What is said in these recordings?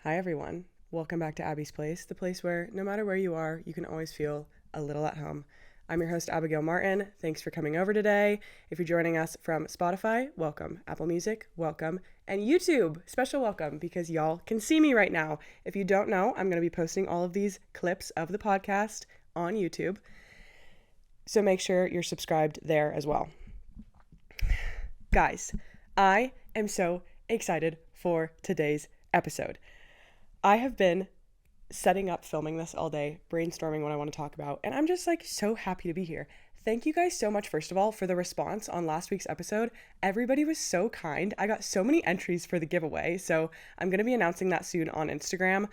Hi, everyone. Welcome back to Abby's Place, the place where no matter where you are, you can always feel a little at home. I'm your host, Abigail Martin. Thanks for coming over today. If you're joining us from Spotify, welcome. Apple Music, welcome. And YouTube, special welcome because y'all can see me right now. If you don't know, I'm going to be posting all of these clips of the podcast on YouTube. So make sure you're subscribed there as well. Guys, I am so excited for today's episode. I have been setting up filming this all day, brainstorming what I want to talk about, and I'm just so happy to be here. Thank you guys so much, first of all, for the response on last week's episode. Everybody was so kind. I got so many entries for the giveaway, so I'm going to be announcing that soon on Instagram.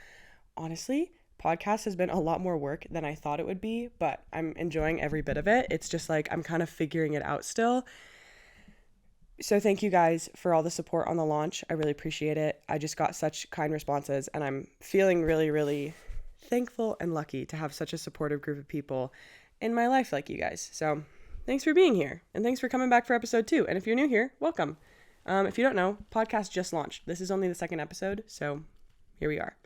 Honestly, podcast has been a lot more work than I thought it would be, but I'm enjoying every bit of it. It's just I'm kind of figuring it out still. So thank you guys for all the support on the launch. I really appreciate it. I just got such kind responses and I'm feeling really, really thankful and lucky to have such a supportive group of people in my life like you guys. So thanks for being here and thanks for coming back for episode 2. And if you're new here, welcome. If you don't know, podcast just launched. This is only the second episode, so here we are.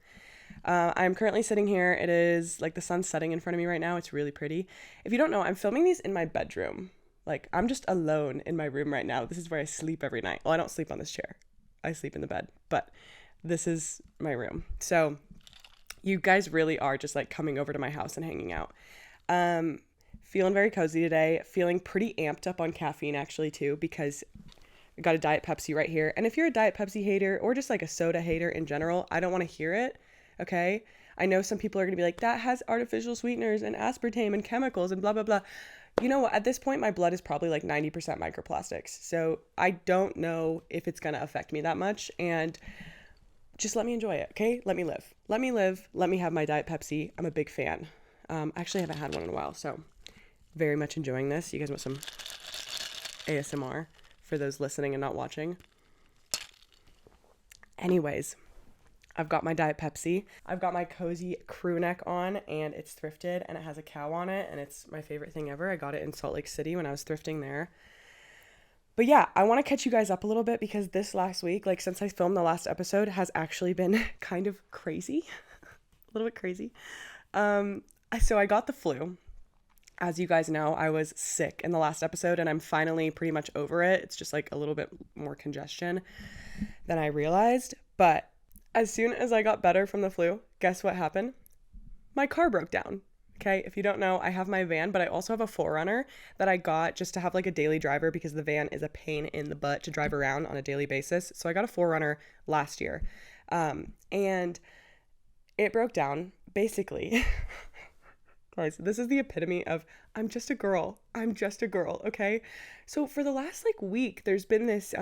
I'm currently sitting here. It is the sun's setting in front of me right now. It's really pretty. If you don't know, I'm filming these in my bedroom. I'm just alone in my room right now. This is where I sleep every night. Well, I don't sleep on this chair. I sleep in the bed, but this is my room. So you guys really are just coming over to my house and hanging out. Feeling very cozy today. Feeling pretty amped up on caffeine actually too, because I got a Diet Pepsi right here. And if you're a Diet Pepsi hater or just a soda hater in general, I don't want to hear it. Okay. I know some people are going to be like, that has artificial sweeteners and aspartame and chemicals and blah, blah, blah. You know what? At this point, my blood is probably 90% microplastics. So I don't know if it's going to affect me that much. And just let me enjoy it, okay? Let me live. Let me live. Let me have my Diet Pepsi. I'm a big fan. Actually, I haven't had one in a while, so very much enjoying this. You guys want some ASMR for those listening and not watching? Anyways, I've got my Diet Pepsi. I've got my cozy crew neck on and it's thrifted and it has a cow on it and it's my favorite thing ever. I got it in Salt Lake City when I was thrifting there. But yeah, I want to catch you guys up a little bit because this last week, since I filmed the last episode, has actually been kind of crazy. A little bit crazy. So I got the flu. As you guys know, I was sick in the last episode and I'm finally pretty much over it. It's just a little bit more congestion than I realized. But as soon as I got better from the flu, guess what happened? My car broke down. Okay, if you don't know, I have my van, but I also have a 4Runner that I got just to have a daily driver because the van is a pain in the butt to drive around on a daily basis. So I got a 4Runner last year. And it broke down, basically. Guys, this is the epitome of I'm just a girl. I'm just a girl, okay? So for the last week, there's been this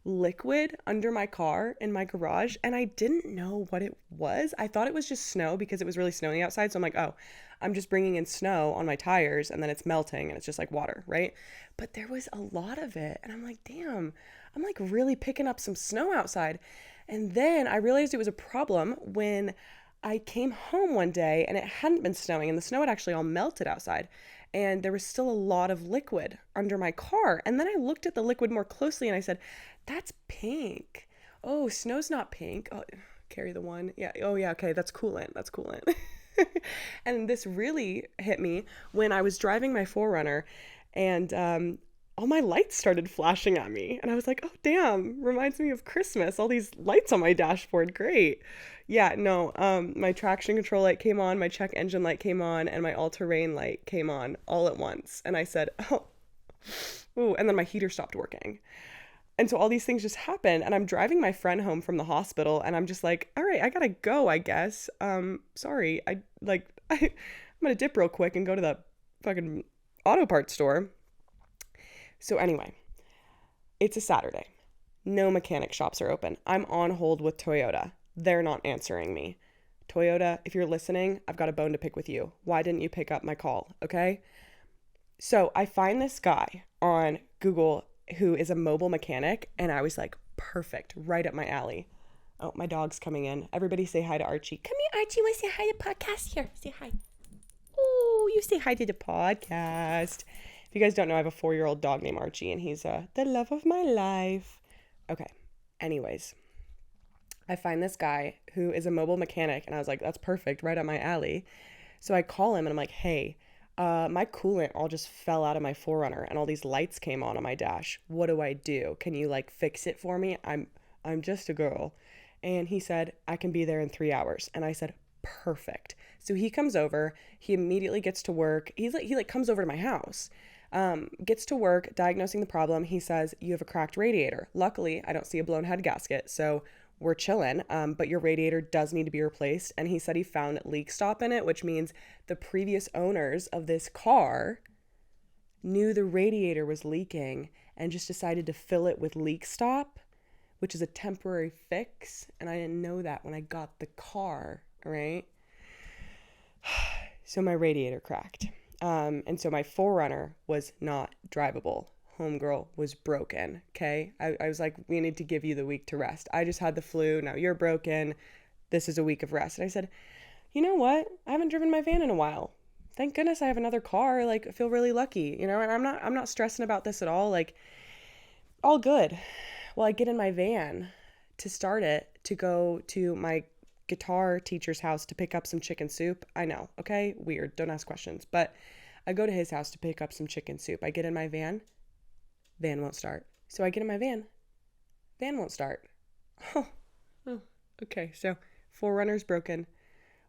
liquid under my car in my garage and I didn't know what it was. I thought it was just snow because it was really snowy outside. So I'm like, oh, I'm just bringing in snow on my tires and then it's melting and it's just water, right? But there was a lot of it and I'm like, damn, I'm really picking up some snow outside. And then I realized it was a problem when I came home one day and it hadn't been snowing and the snow had actually all melted outside. And there was still a lot of liquid under my car. And then I looked at the liquid more closely and I said, that's pink. Oh, snow's not pink. Oh, carry the one. Yeah. Oh, yeah. Okay. That's coolant. That's coolant. And this really hit me when I was driving my 4Runner and all my lights started flashing at me. And I was like, oh, damn. Reminds me of Christmas. All these lights on my dashboard. Great. Yeah, no, my traction control light came on, my check engine light came on, and my all-terrain light came on all at once. And I said, oh, ooh, and then my heater stopped working. And so all these things just happened, and I'm driving my friend home from the hospital, and I'm just like, all right, I gotta go, I guess. Sorry, I'm gonna dip real quick and go to the fucking auto parts store. So anyway, it's a Saturday. No mechanic shops are open. I'm on hold with Toyota. They're not answering me. Toyota, if you're listening, I've got a bone to pick with you. Why didn't you pick up my call? Okay. So I find this guy on Google who is a mobile mechanic. And I was like, perfect, right up my alley. Oh, my dog's coming in. Everybody say hi to Archie. Come here, Archie. Want to say hi to the podcast? Here, say hi. Oh, you say hi to the podcast. If you guys don't know, I have a 4-year-old dog named Archie and he's the love of my life. Okay. Anyways. I find this guy who is a mobile mechanic, and I was like, that's perfect, right up my alley. So I call him and I'm like, hey, my coolant all just fell out of my Forerunner and all these lights came on my dash. What do I do? Can you like fix it for me? I'm just a girl. And he said, I can be there in 3 hours. And I said, perfect. So he comes over, he immediately gets to work. He comes over to my house, gets to work, diagnosing the problem. He says, you have a cracked radiator. Luckily, I don't see a blown head gasket. So we're chilling, but your radiator does need to be replaced. And he said he found leak stop in it, which means the previous owners of this car knew the radiator was leaking and just decided to fill it with leak stop, which is a temporary fix. And I didn't know that when I got the car, right? So my radiator cracked. And so my Forerunner was not drivable. Homegirl was broken. Okay. I was like, we need to give you the week to rest. I just had the flu. Now you're broken. This is a week of rest. And I said, you know what? I haven't driven my van in a while. Thank goodness I have another car. Like, I feel really lucky, and I'm not stressing about this at all. Like, all good. Well, I get in my van to start it to go to my guitar teacher's house to pick up some chicken soup. I know. Okay. Weird. Don't ask questions. But I go to his house to pick up some chicken soup. I get in my van. Van won't start. So I get in my van. Van won't start. Oh, okay. So Forerunner's broken.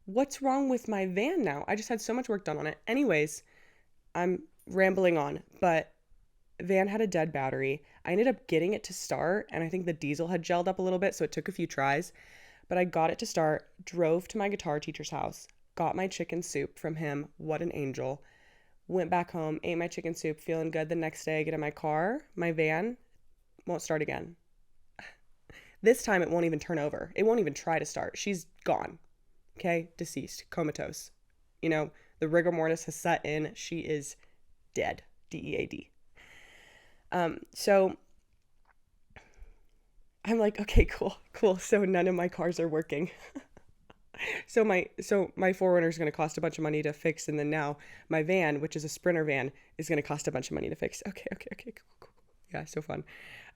What's wrong with my van now? I just had so much work done on it. Anyways, I'm rambling on, but van had a dead battery. I ended up getting it to start, and I think the diesel had gelled up a little bit, so it took a few tries. But I got it to start, drove to my guitar teacher's house, got my chicken soup from him. What an angel. Went back home, ate my chicken soup, feeling good. The next day, I get in my car. My van won't start again. This time, it won't even turn over. It won't even try to start. She's gone. Okay? Deceased. Comatose. The rigor mortis has set in. She is dead. DEAD. So I'm like, okay, cool. So none of my cars are working. So my Forerunner is going to cost a bunch of money to fix, and then now my van, which is a Sprinter van, is going to cost a bunch of money to fix. Okay, cool. Yeah, so fun.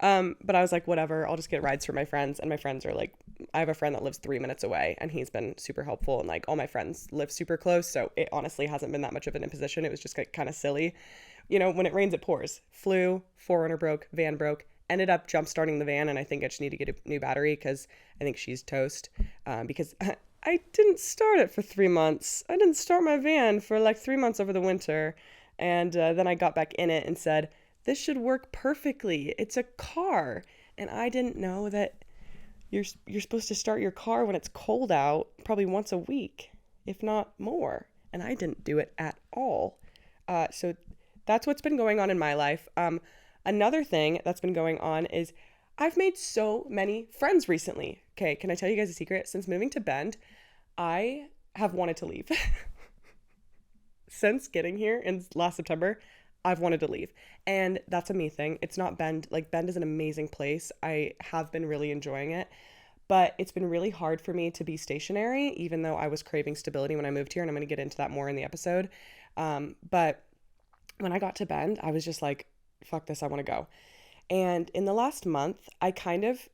But I was like, whatever, I'll just get rides for my friends, and my friends are like, I have a friend that lives 3 minutes away, and he's been super helpful, and like all my friends live super close, so it honestly hasn't been that much of an imposition. It was just like kind of silly. When it rains, it pours. Flew, Forerunner broke, van broke. Ended up jump starting the van, and I think I just need to get a new battery because I think she's toast. Because I didn't start it for 3 months. I didn't start my van for like 3 months over the winter. And then I got back in it and said, this should work perfectly. It's a car. And I didn't know that you're supposed to start your car when it's cold out probably once a week, if not more. And I didn't do it at all. So that's what's been going on in my life. Another thing that's been going on is I've made so many friends recently. Okay, can I tell you guys a secret? Since moving to Bend, I have wanted to leave. Since getting here in last September, I've wanted to leave. And that's a me thing. It's not Bend. Like, Bend is an amazing place. I have been really enjoying it. But it's been really hard for me to be stationary, even though I was craving stability when I moved here. And I'm going to get into that more in the episode. But when I got to Bend, I was just like, fuck this, I want to go. And in the last month, I kind of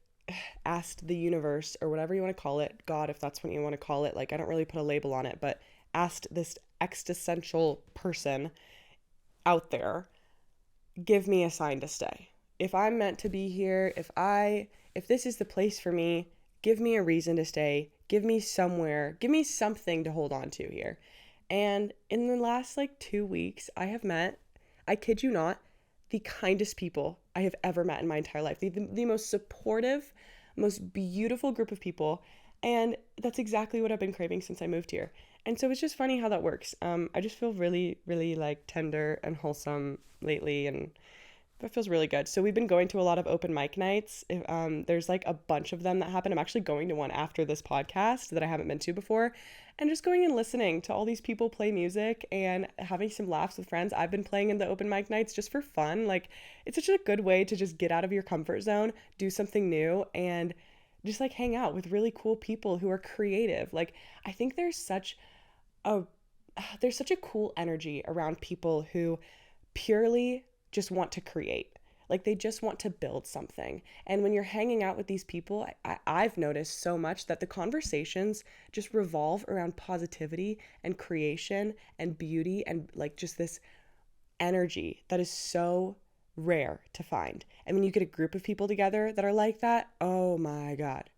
asked the universe, or whatever you want to call it, God, if that's what you want to call it, like, I don't really put a label on it, but asked this existential person out there, give me a sign to stay. If I'm meant to be here, if this is the place for me, give me a reason to stay, give me somewhere, give me something to hold on to here. And in the last 2 weeks, I have met, I kid you not, the kindest people I have ever met in my entire life. The most supportive, most beautiful group of people. And that's exactly what I've been craving since I moved here. And so it's just funny how that works. I just feel really, really tender and wholesome lately, and that feels really good. So we've been going to a lot of open mic nights. There's a bunch of them that happen. I'm actually going to one after this podcast that I haven't been to before, and just going and listening to all these people play music and having some laughs with friends. I've been playing in the open mic nights just for fun. It's such a good way to just get out of your comfort zone, do something new, and just hang out with really cool people who are creative. I think there's such a cool energy around people who purely just want to create. Like they just want to build something. And when you're hanging out with these people, I've noticed so much that the conversations just revolve around positivity and creation and beauty and like just this energy that is so rare to find. And when you get a group of people together that are like that, oh my God,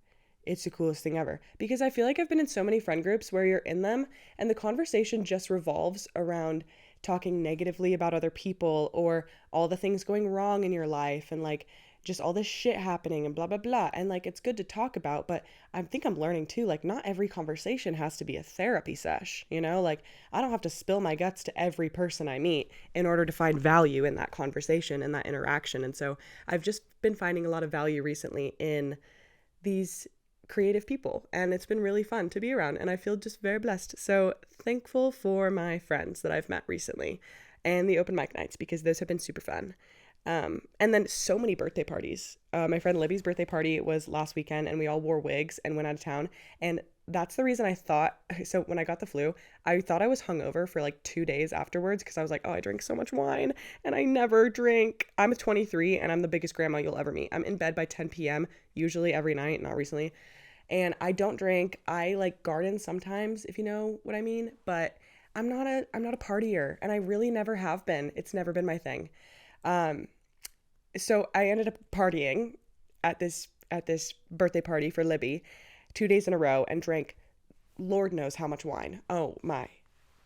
it's the coolest thing ever. Because I feel like I've been in so many friend groups where you're in them and the conversation just revolves around talking negatively about other people or all the things going wrong in your life and like just all this shit happening and blah blah blah. And like it's good to talk about, but I think I'm learning too, like not every conversation has to be a therapy sesh, you know? Like I don't have to spill my guts to every person I meet in order to find value in that conversation and that interaction. And so I've just been finding a lot of value recently in these creative people, and it's been really fun to be around, and I feel just very blessed. So thankful for my friends that I've met recently and the open mic nights because those have been super fun. And then so many birthday parties. My friend Libby's birthday party was last weekend and we all wore wigs and went out of town. And that's the reason I thought, so when I got the flu, I thought I was hungover for like 2 days afterwards because I was like, oh, I drink so much wine and I never drink. I'm 23 and I'm the biggest grandma you'll ever meet. I'm in bed by 10 p.m. usually every night, not recently. And I don't drink. I like garden sometimes, if you know what I mean, but I'm not a partier and I really never have been. It's never been my thing. So I ended up partying at this birthday party for Libby 2 days in a row and drank Lord knows how much wine. Oh my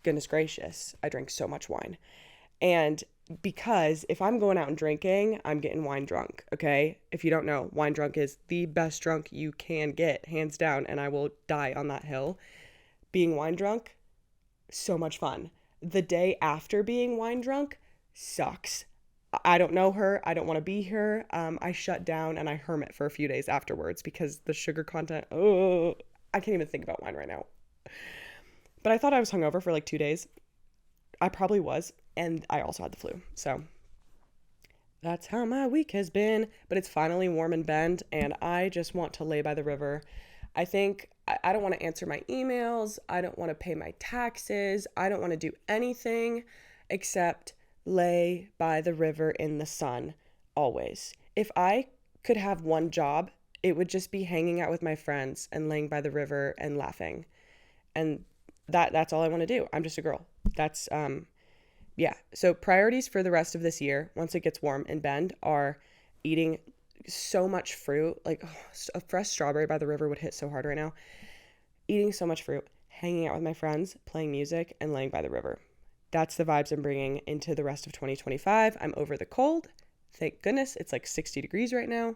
goodness gracious. I drank so much wine. And because if I'm going out and drinking, I'm getting wine drunk, okay? If you don't know, wine drunk is the best drunk you can get, hands down, and I will die on that hill. Being wine drunk, so much fun. The day after being wine drunk sucks. I don't know her. I don't want to be her. I shut down and I hermit for a few days afterwards because the sugar content, oh, I can't even think about wine right now. But I thought I was hungover for like 2 days. I probably was. And I also had the flu. So that's how my week has been. But it's finally warm in Bend and I just want to lay by the river. I think I don't want to answer my emails. I don't want to pay my taxes. I don't want to do anything except lay by the river in the sun always. If I could have one job, it would just be hanging out with my friends and laying by the river and laughing. And that's all I want to do. I'm just a girl. That's yeah. So priorities for the rest of this year, once it gets warm in Bend, are eating so much fruit. Like a fresh strawberry by the river would hit so hard right now. Eating so much fruit, hanging out with my friends, playing music, and laying by the river. That's the vibes I'm bringing into the rest of 2025. I'm over the cold. Thank goodness. It's like 60 degrees right now.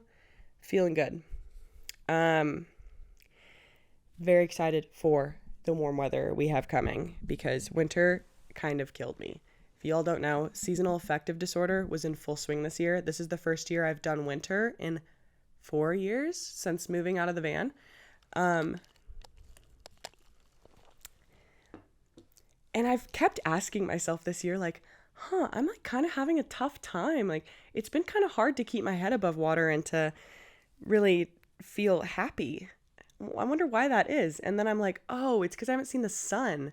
Feeling good. Very excited for the warm weather we have coming because winter kind of killed me. If y'all don't know, seasonal affective disorder was in full swing this year. This is the first year I've done winter in 4 years since moving out of the van. And I've kept asking myself this year, like, I'm like kind of having a tough time. Like, it's been kind of hard to keep my head above water and to really feel happy. I wonder why that is. And then I'm like, oh, it's because I haven't seen the sun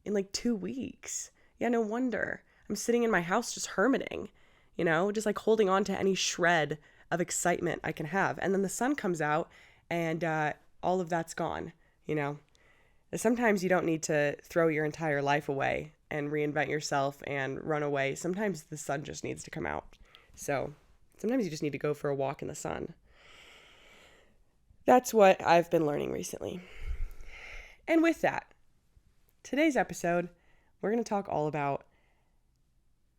in like 2 weeks. Yeah, no wonder. I'm sitting in my house just hermiting, you know, just like holding on to any shred of excitement I can have. And then the sun comes out and all of that's gone, you know. Sometimes you don't need to throw your entire life away and reinvent yourself and run away. Sometimes the sun just needs to come out. So sometimes you just need to go for a walk in the sun. That's what I've been learning recently. And with that, today's episode, we're going to talk all about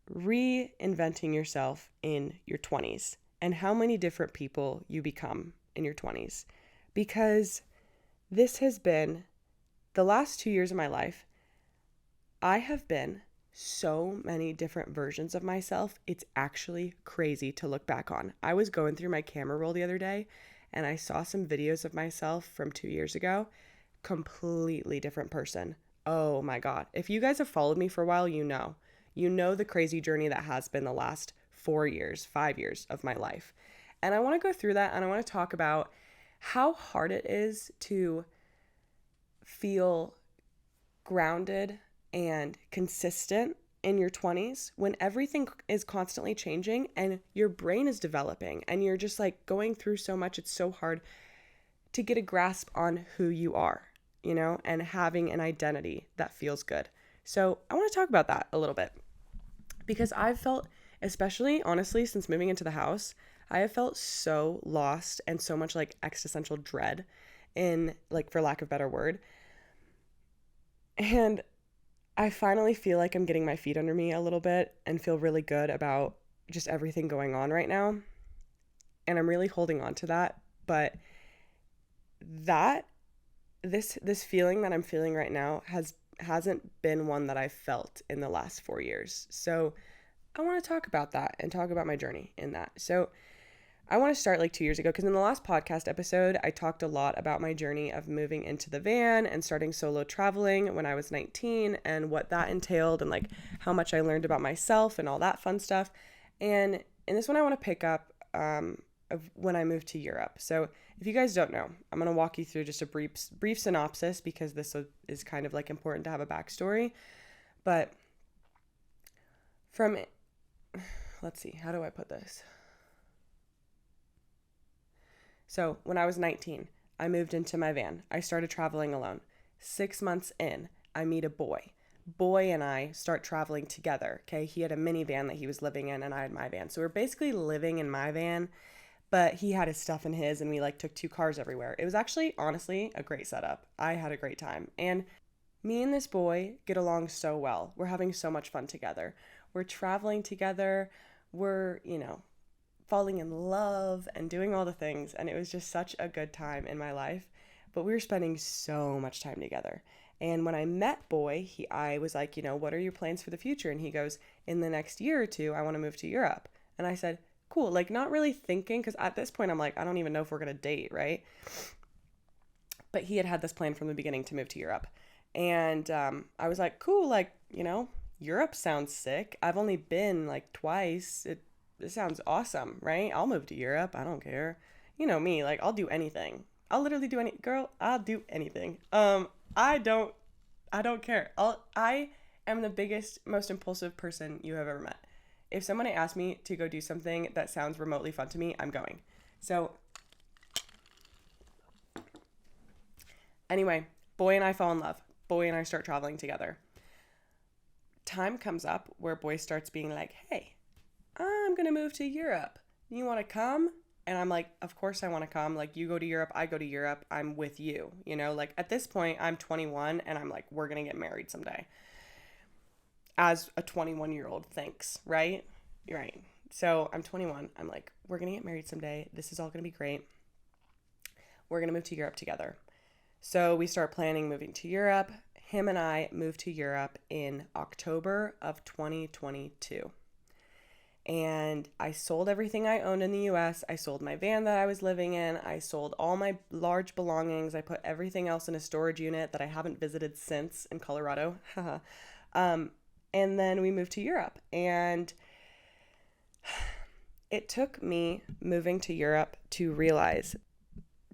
reinventing yourself in your 20s and how many different people you become in your 20s. Because this has been the last 2 years of my life. I have been so many different versions of myself. It's actually crazy to look back on. I was going through my camera roll the other day and I saw some videos of myself from 2 years ago. Completely different person. Oh my God. If you guys have followed me for a while, you know the crazy journey that has been the last 4 years, 5 years of my life. And I want to go through that and I want to talk about how hard it is to feel grounded and consistent in your 20s when everything is constantly changing and your brain is developing and you're just like going through so much. It's so hard to get a grasp on who you are, and having an identity that feels good. So I want to talk about that a little bit because I've felt, especially honestly, since moving into the house, I have felt so lost and so much like existential dread in, like, for lack of a better word. And I finally feel like I'm getting my feet under me a little bit and feel really good about just everything going on right now. And I'm really holding on to that. But that this feeling that I'm feeling right now hasn't been one that I've felt in the last 4 years. So I want to talk about that and talk about my journey in that. So I want to start like 2 years ago, because in the last podcast episode, I talked a lot about my journey of moving into the van and starting solo traveling when I was 19 and what that entailed and like how much I learned about myself and all that fun stuff. And in this one, I want to pick up of when I moved to Europe. So if you guys don't know, I'm going to walk you through just a brief synopsis because this is kind of like important to have a backstory. But let's see, how do I put this? So when I was 19, I moved into my van. I started traveling alone. 6 months in, I meet a boy. Boy and I start traveling together, okay? He had a minivan that he was living in, and I had my van. So we're basically living in my van, but he had his stuff in his, and we like took 2 cars everywhere. It was actually, honestly, a great setup. I had a great time. And me and this boy get along so well. We're having so much fun together. We're traveling together. We're, falling in love and doing all the things. And it was just such a good time in my life. But we were spending so much time together. And when I met Boy, I was like, what are your plans for the future? And he goes, in the next year or 2, I want to move to Europe. And I said, cool. Like, not really thinking, because at this point I'm like, I don't even know if we're going to date, right? But he had this plan from the beginning to move to Europe. And I was like, cool, like, Europe sounds sick. I've only been like twice. It sounds awesome, right? I'll move to Europe. I don't care. You know me, like, I'll do anything. I'll literally do I'll do anything. I don't care. I am the biggest, most impulsive person you have ever met. If someone asked me to go do something that sounds remotely fun to me, I'm going. So anyway, Boy and I fall in love. Boy and I start traveling together. Time comes up where Boy starts being like, hey, I'm going to move to Europe. You want to come? And I'm like, of course I want to come. Like, you go to Europe, I go to Europe. I'm with you. Like, at this point, I'm 21 and I'm like, we're going to get married someday. As a 21-year-old thinks, right? You're right. So I'm 21. I'm like, we're going to get married someday. This is all going to be great. We're going to move to Europe together. So we start planning moving to Europe. Him and I moved to Europe in October of 2022. And I sold everything I owned in the US. I sold my van that I was living in. I sold all my large belongings. I put everything else in a storage unit that I haven't visited since in Colorado. And then we moved to Europe. And it took me moving to Europe to realize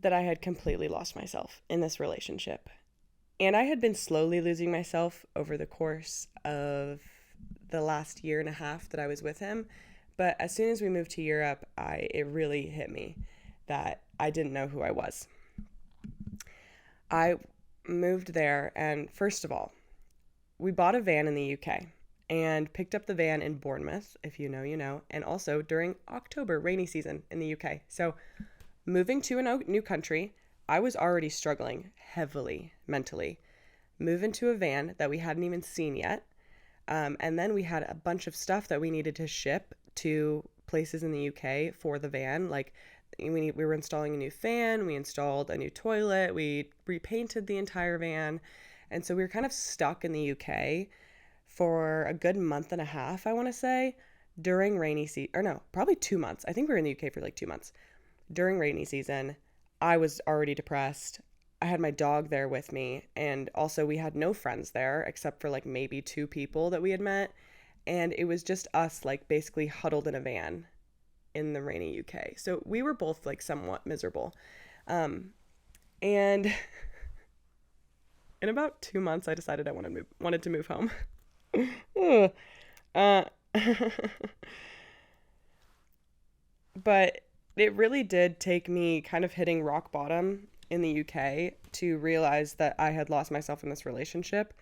that I had completely lost myself in this relationship. And I had been slowly losing myself over the course of the last year and a half that I was with him. But as soon as we moved to Europe, it really hit me that I didn't know who I was. I moved there, and first of all, we bought a van in the UK and picked up the van in Bournemouth, if you know, you know, and also during October, rainy season in the UK. So moving to a new country, I was already struggling heavily mentally. Move into a van that we hadn't even seen yet. And then we had a bunch of stuff that we needed to ship to places in the UK for the van. Like, we were installing a new fan, we installed a new toilet, we repainted the entire van. And so we were kind of stuck in the UK for a good month and a half, I want to say, during rainy season. Or no, probably 2 months. I think we were in the UK for like 2 months. During rainy season, I was already depressed. I had my dog there with me, and also we had no friends there except for like maybe 2 people that we had met, and it was just us like basically huddled in a van in the rainy UK. So we were both like somewhat miserable. And in about 2 months I decided I wanted to move home. Ugh. uh, but it really did take me kind of hitting rock bottom in the UK to realize that I had lost myself in this relationship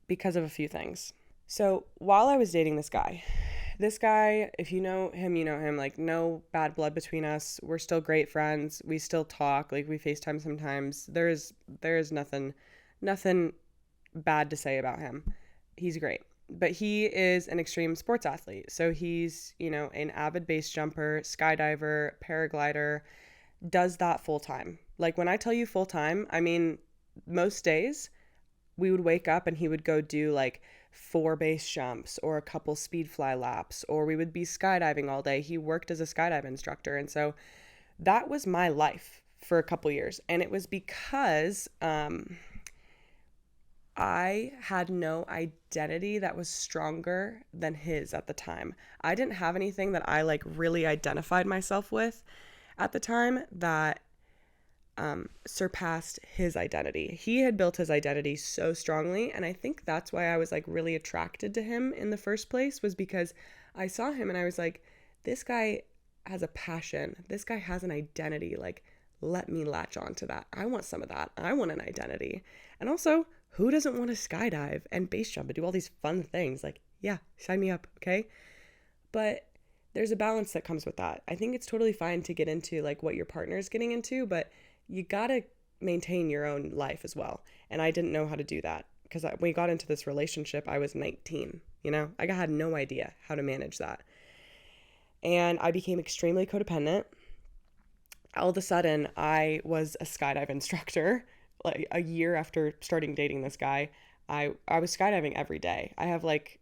because of a few things. So while I was dating this guy, if you know him, you know him. Like, no bad blood between us. We're still great friends. We still talk. Like, we FaceTime sometimes. There is nothing bad to say about him. He's great. But he is an extreme sports athlete. So he's, an avid base jumper, skydiver, paraglider, does that full time. Like, when I tell you full time, I mean, most days we would wake up and he would go do like 4 base jumps or a couple speed fly laps, or we would be skydiving all day. He worked as a skydive instructor. And so that was my life for a couple years. And it was because I had no identity that was stronger than his at the time. I didn't have anything that I like really identified myself with at the time that surpassed his identity. He had built his identity so strongly, and I think that's why I was like really attracted to him in the first place, was because I saw him and I was like, this guy has a passion. This guy has an identity. Like, let me latch on to that. I want some of that. I want an identity. And also, who doesn't want to skydive and base jump and do all these fun things? Like, yeah, sign me up, okay? But there's a balance that comes with that. I think it's totally fine to get into like what your partner is getting into, but you gotta maintain your own life as well. And I didn't know how to do that because when we got into this relationship, I was 19. I had no idea how to manage that. And I became extremely codependent. All of a sudden, I was a skydive instructor. Like a year after starting dating this guy, I was skydiving every day. I have like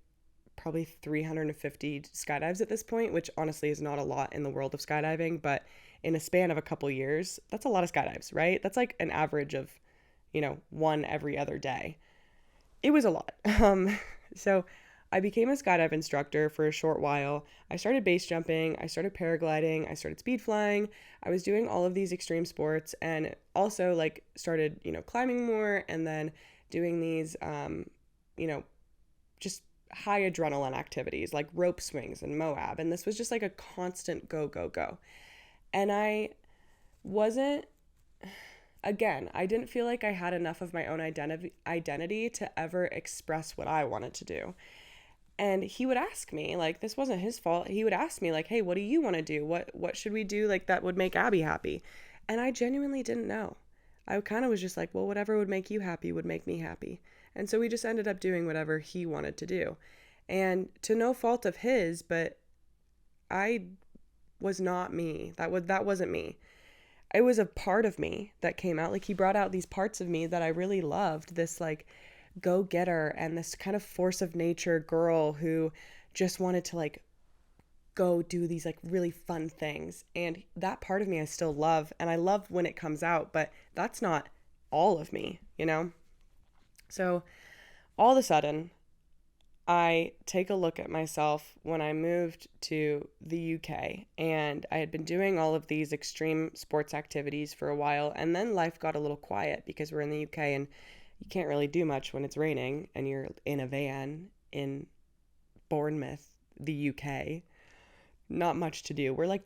probably 350 skydives at this point, which honestly is not a lot in the world of skydiving, but in a span of a couple years, that's a lot of skydives, right? That's like an average of, one every other day. It was a lot. So I became a skydive instructor for a short while. I started base jumping, I started paragliding, I started speed flying. I was doing all of these extreme sports, and also like started, climbing more, and then doing these, just high adrenaline activities like rope swings and Moab. And this was just like a constant go, go, go. And I wasn't, again, I didn't feel like I had enough of my own identity to ever express what I wanted to do. And he would ask me, like, this wasn't his fault. He would ask me, like, hey, what do you want to do? What should we do, like, that would make Abby happy? And I genuinely didn't know. I kind of was just like, well, whatever would make you happy would make me happy. And so we just ended up doing whatever he wanted to do. And to no fault of his, but I was not me. That wasn't me. It was a part of me that came out. Like, he brought out these parts of me that I really loved. This like go-getter and this kind of force of nature girl who just wanted to like go do these like really fun things. And that part of me I still love, and I love when it comes out, but that's not all of me. So all of a sudden, I take a look at myself when I moved to the UK, and I had been doing all of these extreme sports activities for a while, and then life got a little quiet because we're in the UK and you can't really do much when it's raining and you're in a van in Bournemouth, the UK. Not much to do. We're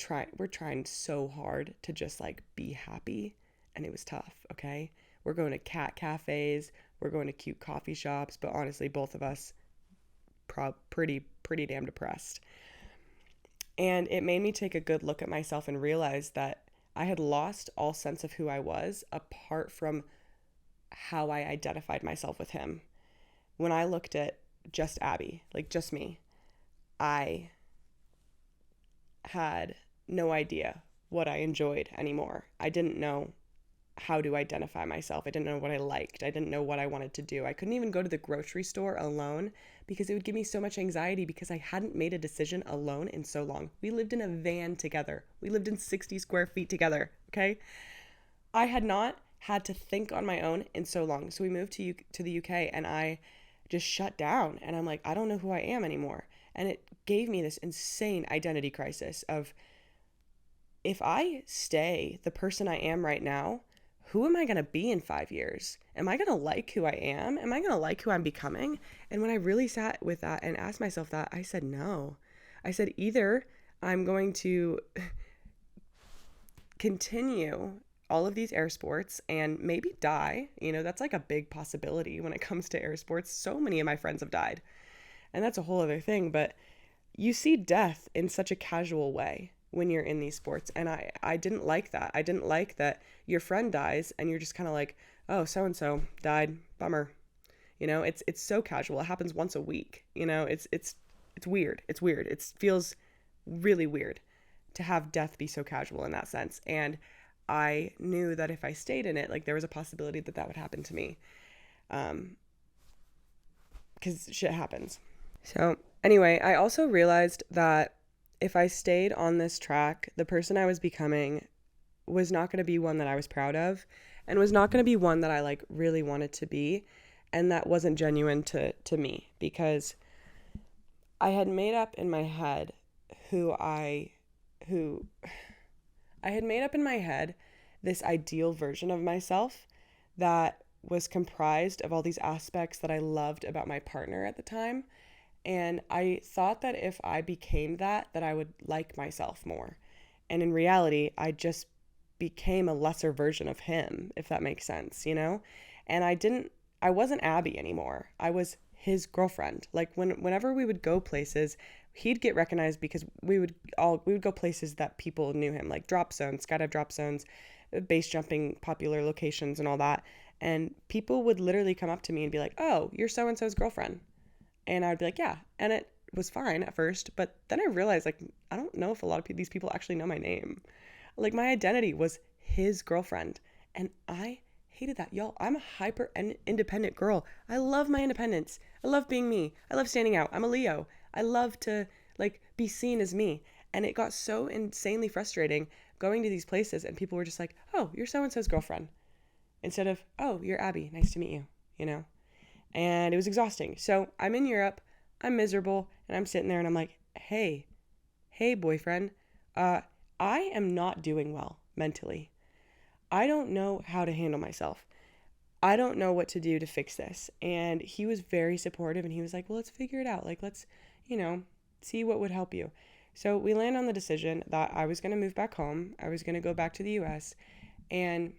trying so hard to just like be happy, and it was tough, okay? We're going to cat cafes, we're going to cute coffee shops, but honestly, both of us pretty damn depressed. And it made me take a good look at myself and realize that I had lost all sense of who I was apart from how I identified myself with him. When I looked at just Abby, like just me, I had no idea what I enjoyed anymore. I didn't know how to identify myself. I didn't know what I liked. I didn't know what I wanted to do. I couldn't even go to the grocery store alone because it would give me so much anxiety because I hadn't made a decision alone in so long. We lived in a van together. We lived in 60 square feet together, okay? I had not had to think on my own in so long. So we moved to the UK, and I just shut down, and I'm like, I don't know who I am anymore. And it gave me this insane identity crisis of, if I stay the person I am right now, who am I going to be in 5 years? Am I going to like who I am? Am I going to like who I'm becoming? And when I really sat with that and asked myself that, I said no. I said either I'm going to continue all of these air sports and maybe die. That's like a big possibility when it comes to air sports. So many of my friends have died. And that's a whole other thing. But you see death in such a casual way when you're in these sports. And I didn't like that. I didn't like that your friend dies and you're just kind of like, oh, so-and-so died. Bummer. It's so casual. It happens once a week. It's weird. It's weird. It feels really weird to have death be so casual in that sense. And I knew that if I stayed in it, like there was a possibility that that would happen to me. Because shit happens. So anyway, I also realized that if I stayed on this track, the person I was becoming was not going to be one that I was proud of and was not going to be one that I like really wanted to be. And that wasn't genuine to me, because I had made up in my head I had made up in my head this ideal version of myself that was comprised of all these aspects that I loved about my partner at the time. And I thought that if I became that I would like myself more. And in reality, I just became a lesser version of him, if that makes sense, And I wasn't Abby anymore. I was his girlfriend. Like whenever we would go places, he'd get recognized because we would go places that people knew him, like drop zones, skydive drop zones, base jumping popular locations and all that. And people would literally come up to me and be like, oh, you're so-and-so's girlfriend. And I'd be like, yeah. And it was fine at first, but then I realized, like, I don't know if a lot of these people actually know my name. Like, my identity was his girlfriend. And I hated that. Y'all, I'm a hyper independent girl. I love my independence. I love being me. I love standing out. I'm a Leo. I love to, like, be seen as me. And it got so insanely frustrating going to these places and people were just like, oh, you're so-and-so's girlfriend. Instead of, oh, you're Abby. Nice to meet you, And it was exhausting. So I'm in Europe, I'm miserable, and I'm sitting there and I'm like, hey boyfriend, I am not doing well mentally. I don't know how to handle myself. I don't know what to do to fix this. And he was very supportive and he was like, well, let's figure it out. Like, let's, see what would help you. So we land on the decision that I was going to move back home. I was going to go back to the US and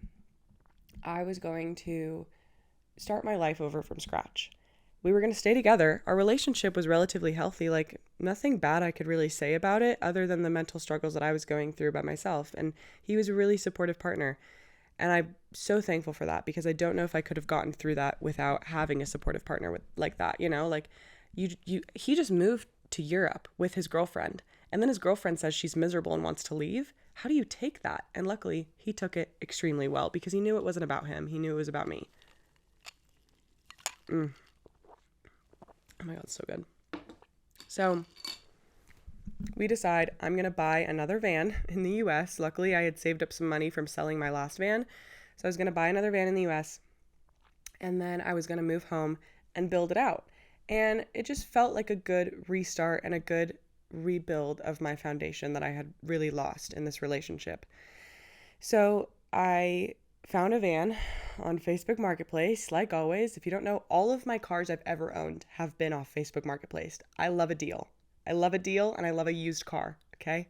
I was going to start my life over from scratch. We were going to stay together. Our relationship was relatively healthy. Like nothing bad I could really say about it other than the mental struggles that I was going through by myself. And he was a really supportive partner. And I'm so thankful for that because I don't know if I could have gotten through that without having a supportive partner like that, like he just moved to Europe with his girlfriend and then his girlfriend says she's miserable and wants to leave. How do you take that? And luckily he took it extremely well because he knew it wasn't about him. He knew it was about me. Oh my God, so good. So we decide I'm going to buy another van in the US. Luckily, I had saved up some money from selling my last van. So I was going to buy another van in the US. And then I was going to move home and build it out. And it just felt like a good restart and a good rebuild of my foundation that I had really lost in this relationship. So I found a van on Facebook Marketplace. Like always, if you don't know, all of my cars I've ever owned have been off Facebook Marketplace. I love a deal. I love a deal and I love a used car, okay?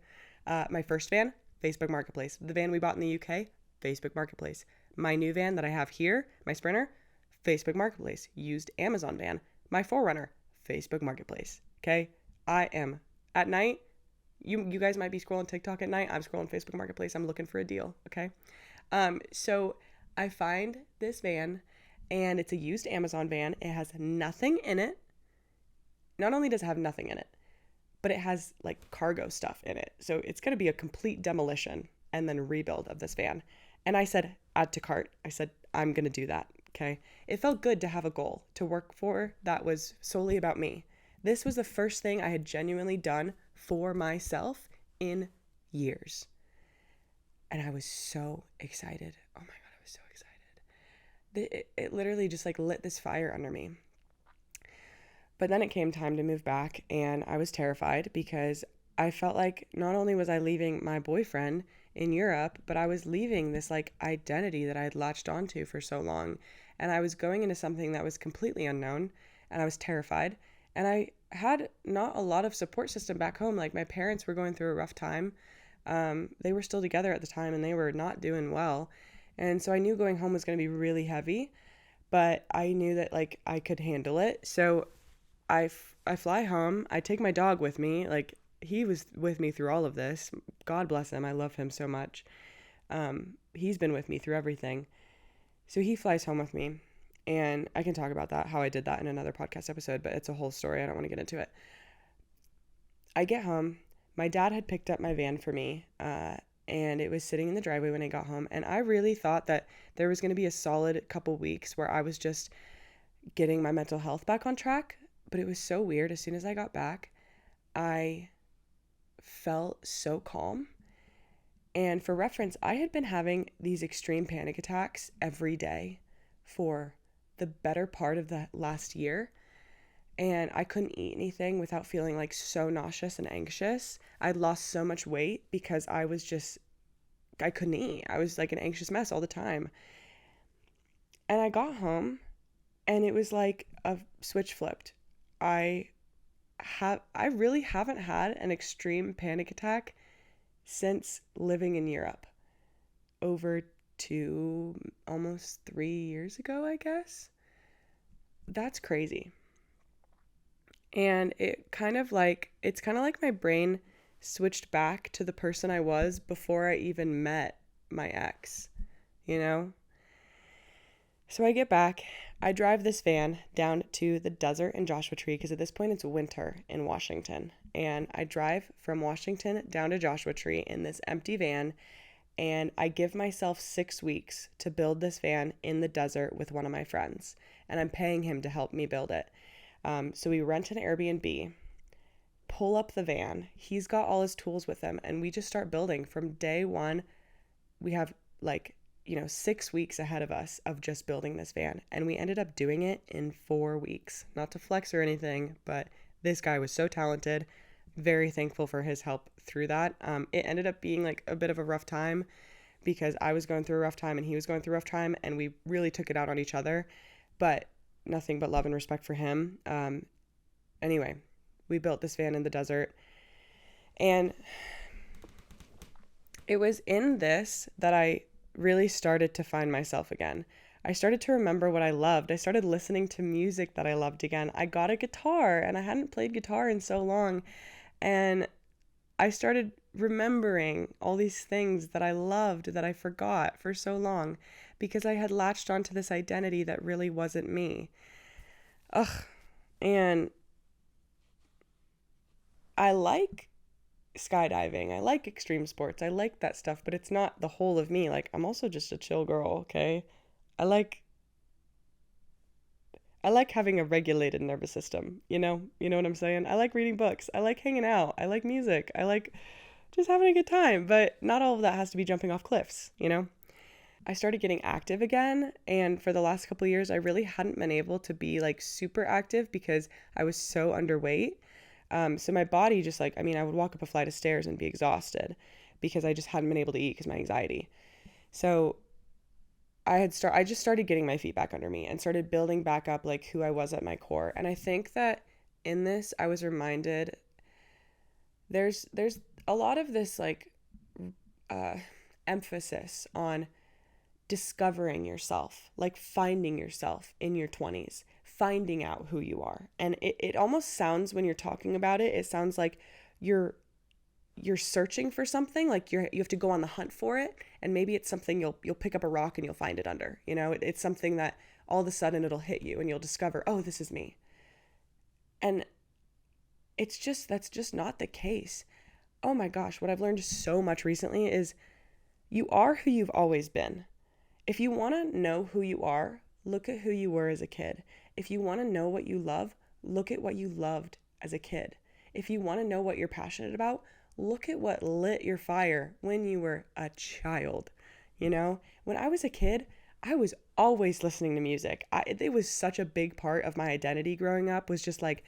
My first van, Facebook Marketplace. The van we bought in the UK, Facebook Marketplace. My new van that I have here, my Sprinter, Facebook Marketplace. Used Amazon van. My 4Runner, Facebook Marketplace, okay? I am, at night, you guys might be scrolling TikTok at night. I'm scrolling Facebook Marketplace. I'm looking for a deal, okay? So I find this van and it's a used Amazon van. It has nothing in it. Not only does it have nothing in it, but it has like cargo stuff in it. So it's going to be a complete demolition and then rebuild of this van. And I said, add to cart. I said, I'm going to do that. Okay. It felt good to have a goal to work for that was solely about me. This was the first thing I had genuinely done for myself in years. And I was so excited. Oh my God, I was so excited. It literally just like lit this fire under me. But then it came time to move back and I was terrified because I felt like not only was I leaving my boyfriend in Europe, but I was leaving this like identity that I had latched onto for so long. And I was going into something that was completely unknown, and I was terrified. And I had not a lot of support system back home. Like, my parents were going through a rough time. They were still together at the time, and they were not doing well. And so I knew going home was going to be really heavy, but I knew that like I could handle it. So I fly home. I take my dog with me. Like, he was with me through all of this. God bless him. I love him so much. He's been with me through everything. So he flies home with me. And I can talk about that, how I did that in another podcast episode, but it's a whole story. I don't want to get into it. I get home. My dad had picked up my van for me, and it was sitting in the driveway when I got home. And I really thought that there was going to be a solid couple weeks where I was just getting my mental health back on track. But it was so weird. As soon as I got back, I felt so calm. And for reference, I had been having these extreme panic attacks every day for the better part of the last year. And I couldn't eat anything without feeling like so nauseous and anxious. I'd lost so much weight because I couldn't eat. I was like an anxious mess all the time. And I got home and it was like a switch flipped. I I really haven't had an extreme panic attack since living in Europe over almost 3 years ago, I guess. That's crazy. And it's kind of like my brain switched back to the person I was before I even met my ex, you know? So I get back, I drive this van down to the desert in Joshua Tree, because at this point it's winter in Washington. And I drive from Washington down to Joshua Tree in this empty van, and I give myself 6 weeks to build this van in the desert with one of my friends. And I'm paying him to help me build it. So we rent an Airbnb, pull up the van. He's got all his tools with him, and we just start building from day one. We have 6 weeks ahead of us of just building this van. And we ended up doing it in 4 weeks. Not to flex or anything, but this guy was so talented. Very thankful for his help through that. It ended up being like a bit of a rough time because I was going through a rough time and he was going through a rough time, and we really took it out on each other. But nothing but love and respect for him. Anyway, we built this van in the desert. And it was in this that I really started to find myself again. I started to remember what I loved. I started listening to music that I loved again. I got a guitar, and I hadn't played guitar in so long. And I started remembering all these things that I loved that I forgot for so long because I had latched onto this identity that really wasn't me. And I like skydiving. I like extreme sports. I like that stuff, but it's not the whole of me. Like, I'm also just a chill girl, okay? I like having a regulated nervous system, you know? You know what I'm saying? I like reading books. I like hanging out. I like music. I like just having a good time, but not all of that has to be jumping off cliffs, you know? I started getting active again, and for the last couple of years, I really hadn't been able to be like super active because I was so underweight. So my body just I would walk up a flight of stairs and be exhausted because I just hadn't been able to eat because of my anxiety. So I just started getting my feet back under me and started building back up like who I was at my core. And I think that in this, I was reminded there's a lot of this emphasis on discovering yourself, like finding yourself in your 20s, finding out who you are. And it almost sounds, when you're talking about it, it sounds like you're searching for something, like you have to go on the hunt for it, and maybe it's something you'll pick up a rock and you'll find it under, you know, it's something that all of a sudden it'll hit you and you'll discover, oh, this is me. And that's just not the case. Oh my gosh, what I've learned so much recently is you are who you've always been. If you want to know who you are, look at who you were as a kid. If you want to know what you love, look at what you loved as a kid. If you want to know what you're passionate about, look at what lit your fire when you were a child. You know, when I was a kid, I was always listening to music. It was such a big part of my identity growing up, was just like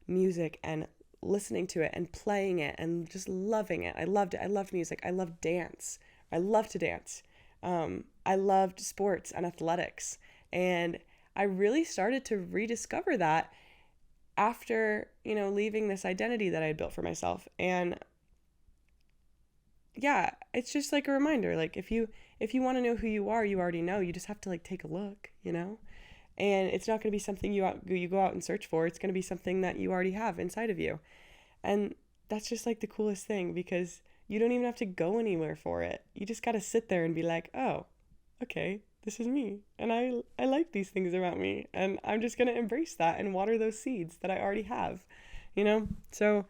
music and listening to it and playing it and just loving it. I loved it. I loved music. I loved dance. I love to dance. I loved sports and athletics. And I really started to rediscover that after, leaving this identity that I had built for myself. And yeah, it's just like a reminder. Like if you want to know who you are, you already know. You just have to like take a look, And it's not going to be something you go out and search for. It's going to be something that you already have inside of you. And that's just like the coolest thing, because you don't even have to go anywhere for it. You just got to sit there and be like, oh, okay, this is me. And I like these things about me. And I'm just going to embrace that and water those seeds that I already have, So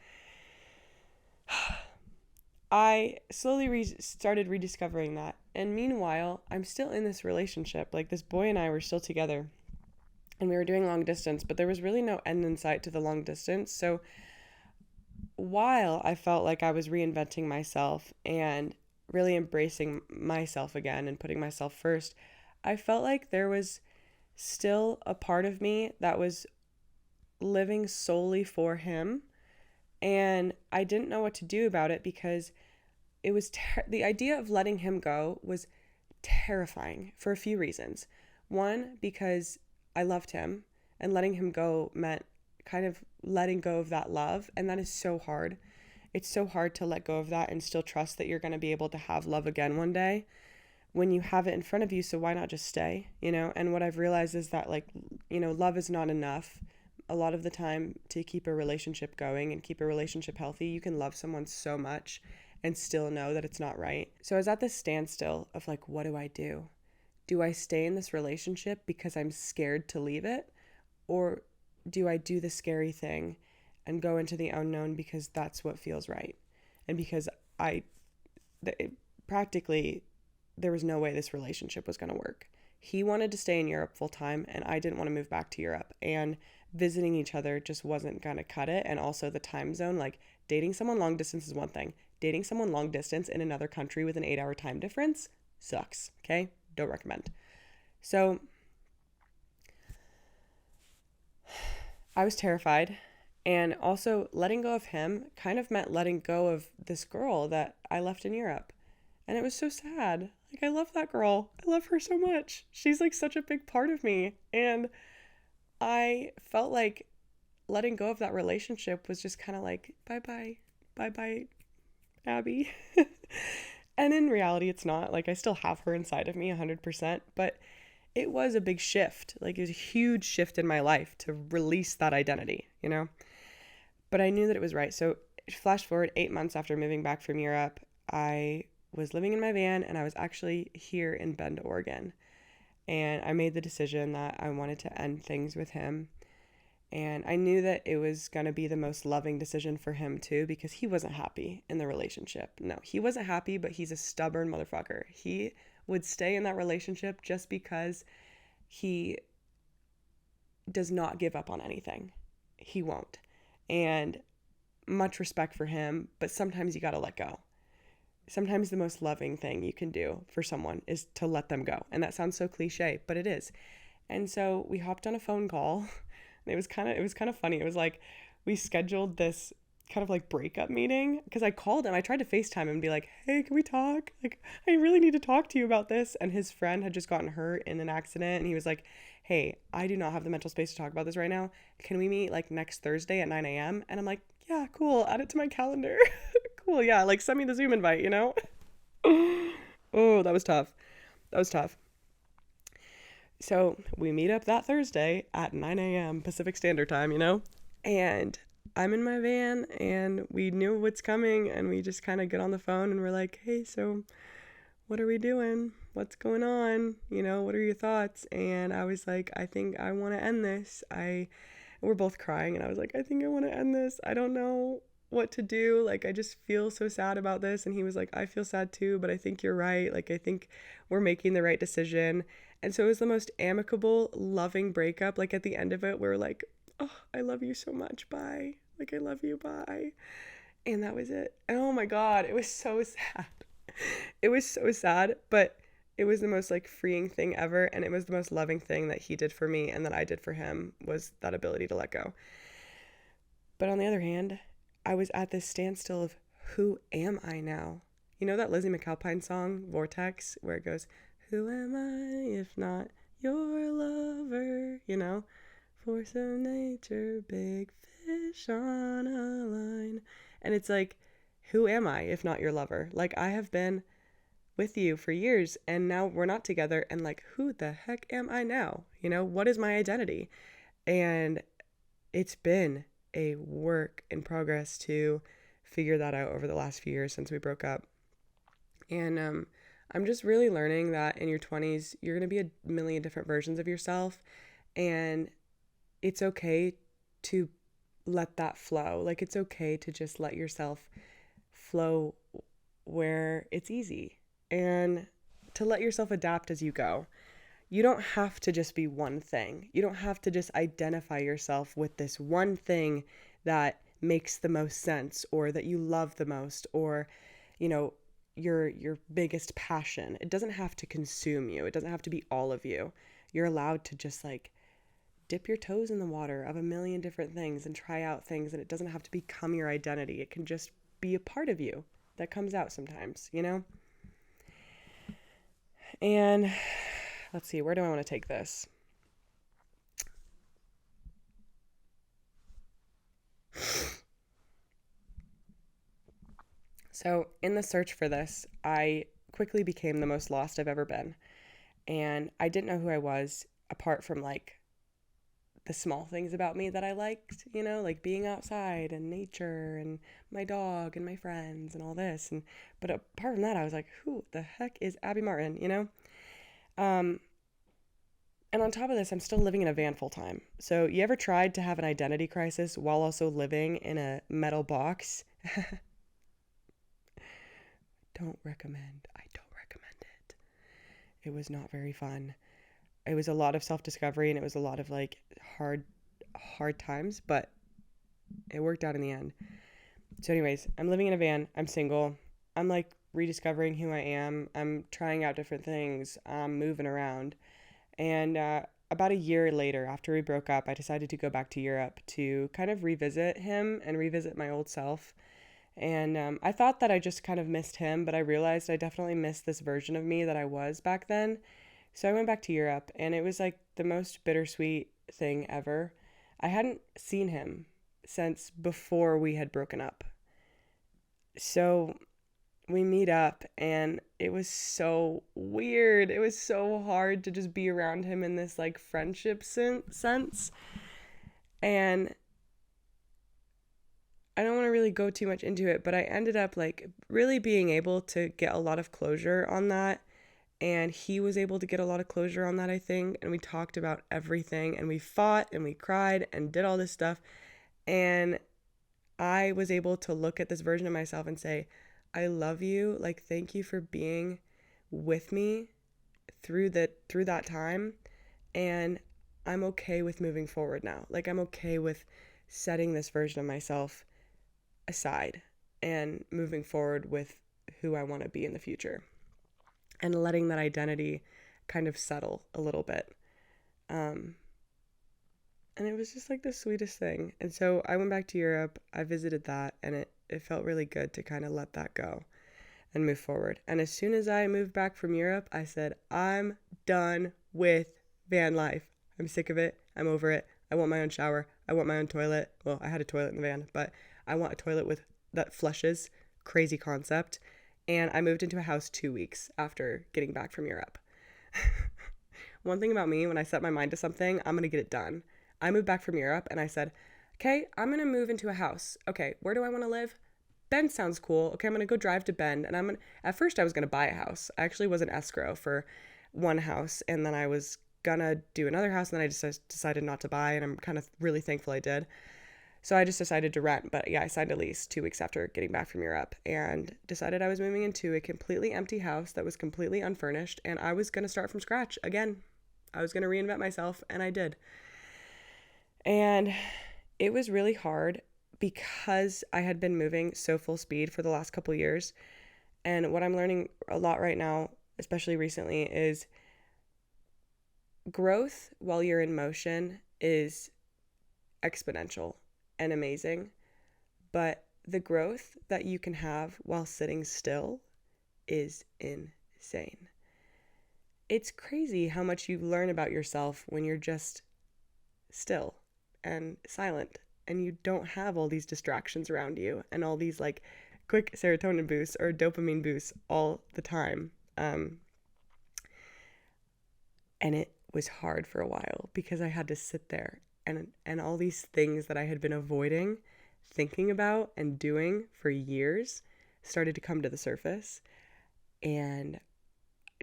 I slowly started rediscovering that. And meanwhile, I'm still in this relationship. Like, this boy and I were still together. And we were doing long distance, but there was really no end in sight to the long distance. So while I felt like I was reinventing myself and really embracing myself again and putting myself first, I felt like there was still a part of me that was living solely for him. And I didn't know what to do about it, because it was the idea of letting him go was terrifying for a few reasons. One, because I loved him, and letting him go meant kind of letting go of that love. And that is so hard. It's so hard to let go of that and still trust that you're going to be able to have love again one day when you have it in front of you. So why not just stay, And what I've realized is that, like, love is not enough. A lot of the time, to keep a relationship going and keep a relationship healthy, you can love someone so much and still know that it's not right. So I was at this standstill of like, what do I do? Do I stay in this relationship because I'm scared to leave it? Or do I do the scary thing and go into the unknown because that's what feels right? And because practically there was no way this relationship was going to work. He wanted to stay in Europe full time, and I didn't want to move back to Europe. And visiting each other just wasn't going to cut it. And also the time zone, like, dating someone long distance is one thing. Dating someone long distance in another country with an 8-hour time difference sucks. Okay? Don't recommend. So I was terrified. And also letting go of him kind of meant letting go of this girl that I left in Europe. And it was so sad. Like, I love that girl. I love her so much. She's like such a big part of me. And I felt like letting go of that relationship was just kind of like, bye-bye, Abby. And in reality, it's not. Like, I still have her inside of me 100%, but it was a big shift. Like, it was a huge shift in my life to release that identity, But I knew that it was right. So flash forward 8 months after moving back from Europe, I was living in my van, and I was actually here in Bend, Oregon. And I made the decision that I wanted to end things with him. And I knew that it was going to be the most loving decision for him too, because he wasn't happy in the relationship. No, he wasn't happy, but he's a stubborn motherfucker. He would stay in that relationship just because he does not give up on anything. He won't. And much respect for him, but sometimes you got to let go. Sometimes the most loving thing you can do for someone is to let them go. And that sounds so cliche, but it is. And so we hopped on a phone call. And it was kind of funny. It was like we scheduled this kind of like breakup meeting, because I called him. I tried to FaceTime him and be like, hey, can we talk? Like, I really need to talk to you about this. And his friend had just gotten hurt in an accident. And he was like, hey, I do not have the mental space to talk about this right now. Can we meet like next Thursday at 9 a.m.? And I'm like, yeah, cool. Add it to my calendar. Cool. Yeah. Like, send me the Zoom invite, Oh, that was tough. So we meet up that Thursday at 9 a.m. Pacific Standard Time, and I'm in my van, and we knew what's coming, and we just kind of get on the phone and we're like, hey, so what are we doing? What's going on? What are your thoughts? And I was like, I think I want to end this. We're both crying, and I was like, I think I want to end this. I don't know what to do. Like, I just feel so sad about this. And he was like, I feel sad too, but I think you're right. Like, I think we're making the right decision. And so it was the most amicable, loving breakup. Like, at the end of it, we were like, oh, I love you so much. Bye. Like, I love you. Bye. And that was it. And oh my God, it was so sad. It was so sad, but it was the most like freeing thing ever. And it was the most loving thing that he did for me and that I did for him, was that ability to let go. But on the other hand, I was at this standstill of who am I now? You know that Lizzie McAlpine song, Vortex, where it goes, who am I if not your lover? You know, force of nature, big fish on a line. And it's like, who am I if not your lover? Like, I have been with you for years and now we're not together. And like, who the heck am I now? You know, what is my identity? And it's been a work in progress to figure that out over the last few years since we broke up. And I'm just really learning that in your 20s, you're going to be a million different versions of yourself. And it's okay to let that flow. Like, it's okay to just let yourself flow where it's easy and to let yourself adapt as you go. You don't have to just be one thing. You don't have to just identify yourself with this one thing that makes the most sense or that you love the most or, you know, your biggest passion. It doesn't have to consume you. It doesn't have to be all of you. You're allowed to just like dip your toes in the water of a million different things and try out things, and it doesn't have to become your identity. It can just be a part of you that comes out sometimes, you know? And let's see, where do I want to take this? So, in the search for this, I quickly became the most lost I've ever been. And I didn't know who I was apart from like the small things about me that I liked, you know, like being outside and nature and my dog and my friends and all this. And but apart from that, I was like, who the heck is Abby Martin, you know? Um, and on top of this, I'm still living in a van full time. So, you ever tried to have an identity crisis while also living in a metal box? I don't recommend it. It was not very fun. It was a lot of self-discovery and it was a lot of like hard times, but it worked out in the end. So anyways, I'm living in a van. I'm single. I'm like rediscovering who I am. I'm trying out different things. I'm moving around. And about a year later, after we broke up, I decided to go back to Europe to kind of revisit him and revisit my old self. And I thought that I just kind of missed him, but I realized I definitely missed this version of me that I was back then. So I went back to Europe, and it was like the most bittersweet thing ever. I hadn't seen him since before we had broken up. So we meet up, and it was so weird. It was so hard to just be around him in this like friendship sense. And I don't want to really go too much into it, but I ended up like really being able to get a lot of closure on that. And he was able to get a lot of closure on that, I think. And we talked about everything and we fought and we cried and did all this stuff. And I was able to look at this version of myself and say, I love you. Like, thank you for being with me through that time. And I'm okay with moving forward now. Like, I'm okay with setting this version of myself aside and moving forward with who I want to be in the future and letting that identity kind of settle a little bit. And it was just like the sweetest thing. And so I went back to Europe, I visited that, and it felt really good to kind of let that go and move forward. And as soon as I moved back from Europe, I said, I'm done with van life. I'm sick of it. I'm over it. I want my own shower. I want my own toilet. Well, I had a toilet in the van, but I want a toilet with that flushes. Crazy concept. And I moved into a house 2 weeks after getting back from Europe. One thing about me, when I set my mind to something, I'm going to get it done. I moved back from Europe and I said, okay, I'm going to move into a house. Okay, where do I want to live? Bend sounds cool. Okay, I'm going to go drive to Bend. And at first I was going to buy a house. I actually was an escrow for one house. And then I was going to do another house. And then I just decided not to buy. And I'm kind of really thankful I did. So I just decided to rent. But yeah, I signed a lease 2 weeks after getting back from Europe and decided I was moving into a completely empty house that was completely unfurnished. And I was going to start from scratch again. I was going to reinvent myself. And I did. And it was really hard because I had been moving so full speed for the last couple years. And what I'm learning a lot right now, especially recently, is growth while you're in motion is exponential and amazing. But the growth that you can have while sitting still is insane. It's crazy how much you learn about yourself when you're just still and silent and you don't have all these distractions around you and all these like quick serotonin boosts or dopamine boosts all the time. And it was hard for a while because I had to sit there and all these things that I had been avoiding thinking about and doing for years started to come to the surface. And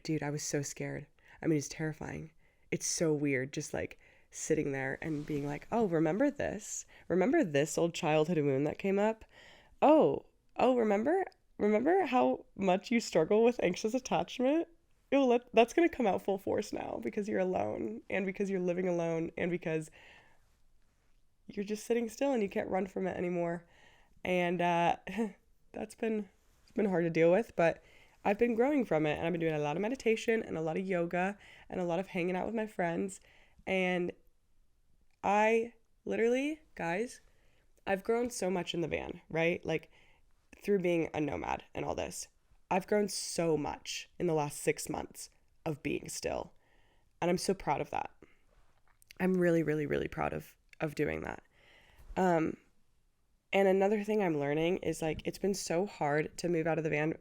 dude, I was so scared. I mean, it's terrifying. It's so weird just like sitting there and being like, oh, remember this? Remember this old childhood wound that came up? Oh, remember how much you struggle with anxious attachment? That's going to come out full force now because you're alone and because you're living alone and because you're just sitting still and you can't run from it anymore. And it's been hard to deal with, but I've been growing from it, and I've been doing a lot of meditation and a lot of yoga and a lot of hanging out with my friends. And I literally, guys, I've grown so much in the van, right? Like through being a nomad and all this. I've grown so much in the last 6 months of being still. And I'm so proud of that. I'm really, really, really proud of doing that. And another thing I'm learning is like, it's been so hard to move out of the van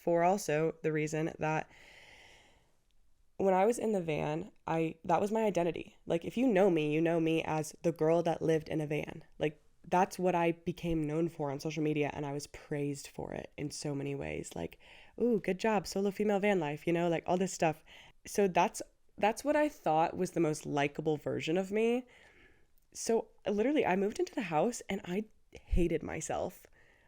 for also the reason that when I was in the van, that was my identity. Like if you know me as the girl that lived in a van. Like that's what I became known for on social media, and I was praised for it in so many ways. Like, ooh, good job, solo female van life, like all this stuff. So that's what I thought was the most likable version of me. So literally I moved into the house and I hated myself.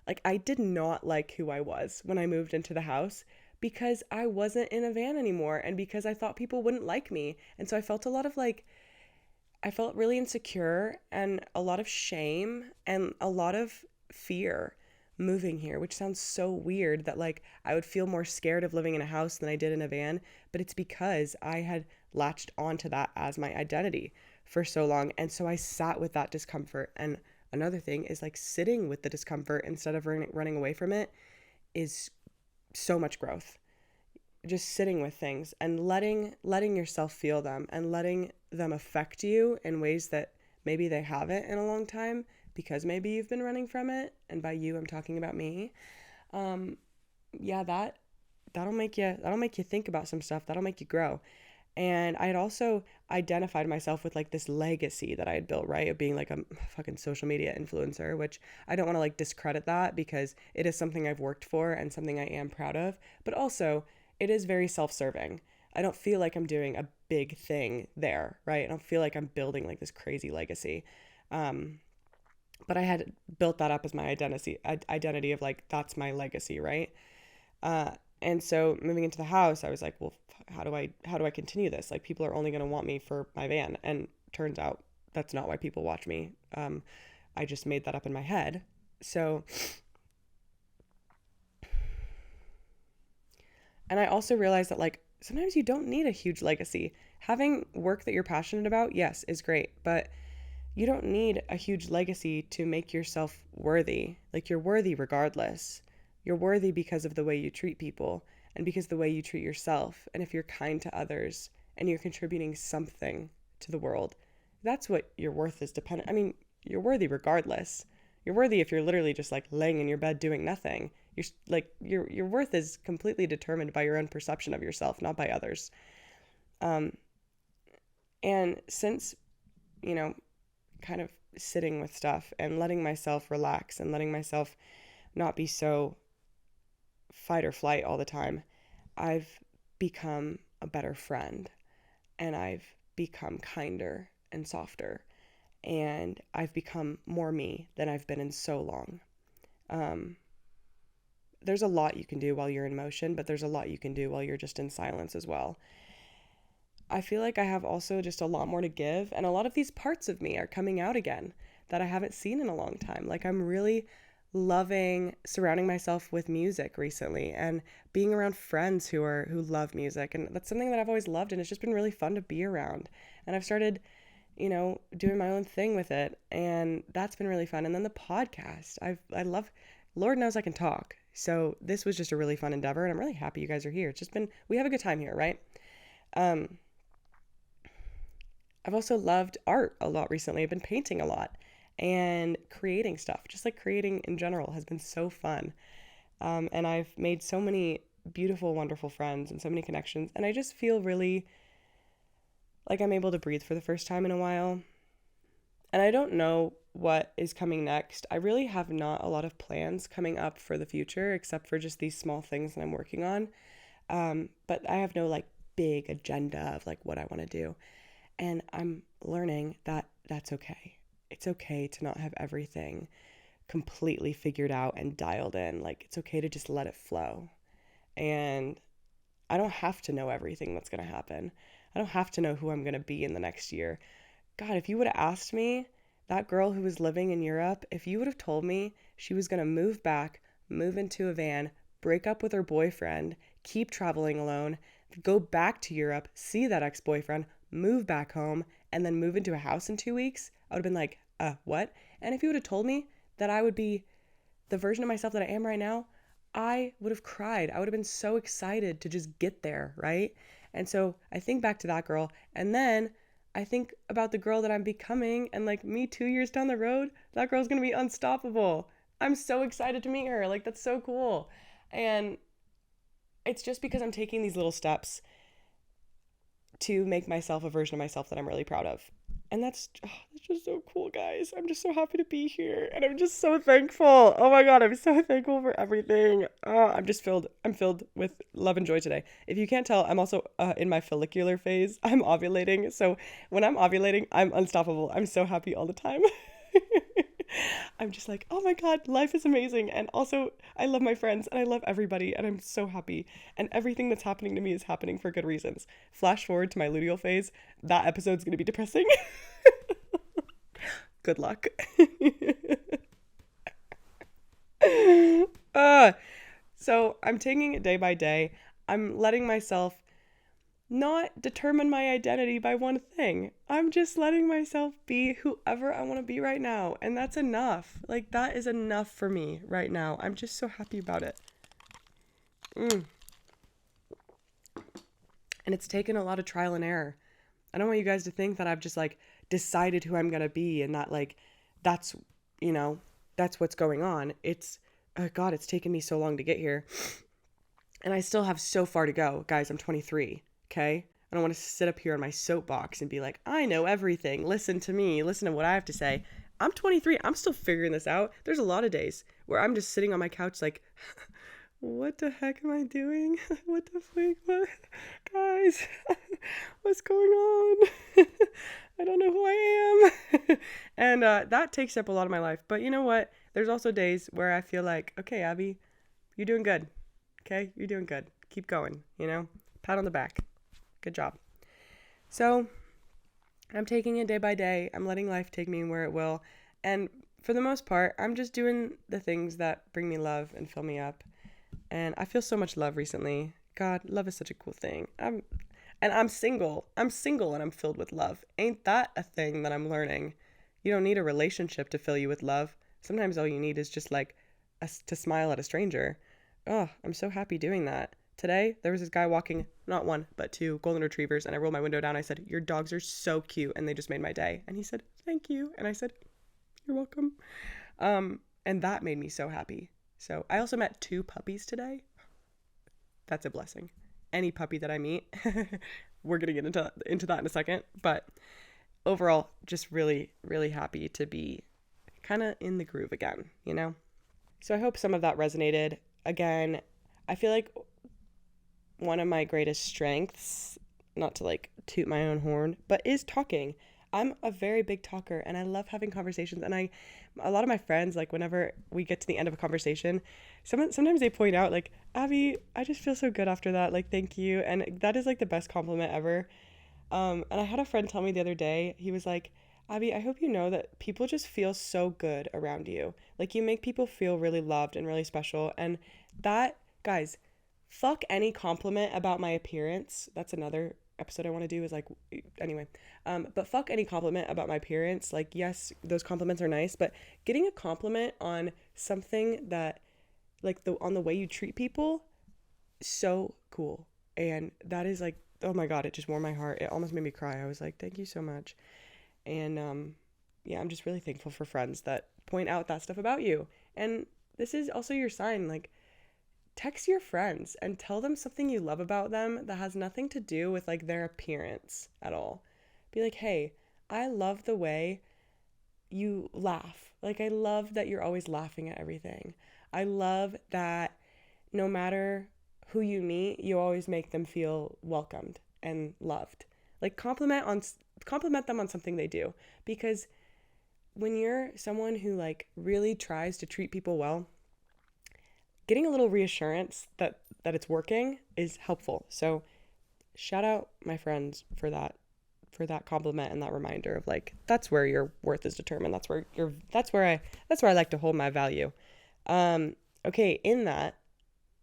Like I did not like who I was when I moved into the house because I wasn't in a van anymore and because I thought people wouldn't like me. And so I felt I felt really insecure and a lot of shame and a lot of fear moving here, which sounds so weird that like I would feel more scared of living in a house than I did in a van, but it's because I had latched onto that as my identity for so long. And so I sat with that discomfort. And another thing is like sitting with the discomfort instead of running away from it is so much growth. Just sitting with things and letting yourself feel them and letting them affect you in ways that maybe they haven't in a long time because maybe you've been running from it. And by you, I'm talking about me. Yeah, that'll make you think about some stuff. That'll make you grow. And I had also identified myself with like this legacy that I had built, right? Of being like a fucking social media influencer, which I don't want to like discredit that because it is something I've worked for and something I am proud of. But also it is very self-serving. I don't feel like I'm doing a big thing there, right? I don't feel like I'm building like this crazy legacy. But I had built that up as my identity of like, that's my legacy, right? And so moving into the house, I was like, well, how do I continue this? Like people are only going to want me for my van. And turns out that's not why people watch me. I just made that up in my head. So, and I also realized that like, sometimes you don't need a huge legacy. Having work that you're passionate about, yes, is great, but you don't need a huge legacy to make yourself worthy. Like you're worthy regardless. You're worthy because of the way you treat people and because the way you treat yourself. And if you're kind to others and you're contributing something to the world, that's what your worth is dependent. I mean, you're worthy regardless. You're worthy if you're literally just like laying in your bed doing nothing. You're like your worth is completely determined by your own perception of yourself, not by others. And since, kind of sitting with stuff and letting myself relax and letting myself not be so fight or flight all the time, I've become a better friend and I've become kinder and softer and I've become more me than I've been in so long. There's a lot you can do while you're in motion, but there's a lot you can do while you're just in silence as well. I feel like I have also just a lot more to give, and a lot of these parts of me are coming out again that I haven't seen in a long time. Like I'm really loving surrounding myself with music recently and being around friends who love music, and that's something that I've always loved, and it's just been really fun to be around. And I've started doing my own thing with it. And that's been really fun. And then the podcast, I love, Lord knows I can talk. So this was just a really fun endeavor, and I'm really happy you guys are here. It's just been, we have a good time here, right? Um, I've also loved art a lot recently. I've been painting a lot and creating stuff. Just like creating in general has been so fun. And I've made so many beautiful, wonderful friends and so many connections. And I just feel really like I'm able to breathe for the first time in a while. And I don't know what is coming next. I really have not a lot of plans coming up for the future, except for just these small things that I'm working on. But I have no like big agenda of like what I want to do. And I'm learning that that's okay. It's okay to not have everything completely figured out and dialed in. Like, it's okay to just let it flow. And I don't have to know everything that's going to happen. I don't have to know who I'm going to be in the next year. God, if you would have asked me, that girl who was living in Europe, if you would have told me she was going to move back, move into a van, break up with her boyfriend, keep traveling alone, go back to Europe, see that ex-boyfriend, move back home, and then move into a house in 2 weeks, I would have been like, what? And if you would have told me that I would be the version of myself that I am right now, I would have cried. I would have been so excited to just get there, right? And so I think back to that girl, and then I think about the girl that I'm becoming, and like me 2 years down the road, that girl's gonna be unstoppable. I'm so excited to meet her. Like, that's so cool. And it's just because I'm taking these little steps to make myself a version of myself that I'm really proud of. And that's just so cool, guys. I'm just so happy to be here, and I'm just so thankful. Oh my God, I'm so thankful for everything. I'm filled with love and joy today. If you can't tell, I'm also in my follicular phase. I'm ovulating, so when I'm ovulating, I'm unstoppable. I'm so happy all the time. I'm just like, oh my God, life is amazing. And also, I love my friends and I love everybody, and I'm so happy. And everything that's happening to me is happening for good reasons. Flash forward to my luteal phase. That episode's going to be depressing. Good luck. uh, so I'm taking it day by day. I'm letting myself not determine my identity by one thing. I'm just letting myself be whoever I want to be right now. And that's enough. Like, that is enough for me right now. I'm just so happy about it. And it's taken a lot of trial and error. I don't want you guys to think that I've just like decided who I'm going to be and that like that's, that's what's going on. It's, oh God, it's taken me so long to get here. And I still have so far to go. Guys, I'm 23. Okay? I don't want to sit up here on my soapbox and be like, I know everything. Listen to me. Listen to what I have to say. I'm 23. I'm still figuring this out. There's a lot of days where I'm just sitting on my couch like, what the heck am I doing? What the freak? What? Guys, what's going on? I don't know who I am. And that takes up a lot of my life. But you know what? There's also days where I feel like, okay, Abby, you're doing good. Okay? You're doing good. Keep going, Pat on the back. Good job. So I'm taking it day by day. I'm letting life take me where it will. And for the most part, I'm just doing the things that bring me love and fill me up. And I feel so much love recently. God, love is such a cool thing. I'm single. I'm single and I'm filled with love. Ain't that a thing that I'm learning? You don't need a relationship to fill you with love. Sometimes all you need is just like to smile at a stranger. Oh, I'm so happy doing that. Today, there was this guy walking, not one, but two golden retrievers, and I rolled my window down. I said, your dogs are so cute, and they just made my day. And he said, thank you. And I said, you're welcome. And that made me so happy. So I also met 2 puppies today. That's a blessing. Any puppy that I meet, we're going to get into that in a second. But overall, just really, really happy to be kind of in the groove again, So I hope some of that resonated. Again, I feel like one of my greatest strengths, not to like toot my own horn, but is talking. I'm a very big talker and I love having conversations. And a lot of my friends, like whenever we get to the end of a conversation, sometimes they point out like, Abby, I just feel so good after that. Like, thank you. And that is like the best compliment ever. And I had a friend tell me the other day, he was like, Abby, I hope you know that people just feel so good around you. Like, you make people feel really loved and really special. And that, guys, fuck any compliment about my appearance. That's another episode I want to do is like, anyway. But fuck any compliment about my appearance. Like, yes, those compliments are nice, but getting a compliment on something that, like, on the way you treat people, so cool. And that is like, oh my God, it just warmed my heart. It almost made me cry. I was like, thank you so much. And yeah, I'm just really thankful for friends that point out that stuff about you. And this is also your sign. Like, text your friends and tell them something you love about them that has nothing to do with like their appearance at all. Be like, hey, I love the way you laugh. Like, I love that you're always laughing at everything. I love that no matter who you meet, you always make them feel welcomed and loved. Like, compliment them on something they do, because when you're someone who like really tries to treat people well, getting a little reassurance that it's working is helpful. So shout out my friends for that compliment and that reminder of like, that's where your worth is determined. That's where I like to hold my value. Okay, in that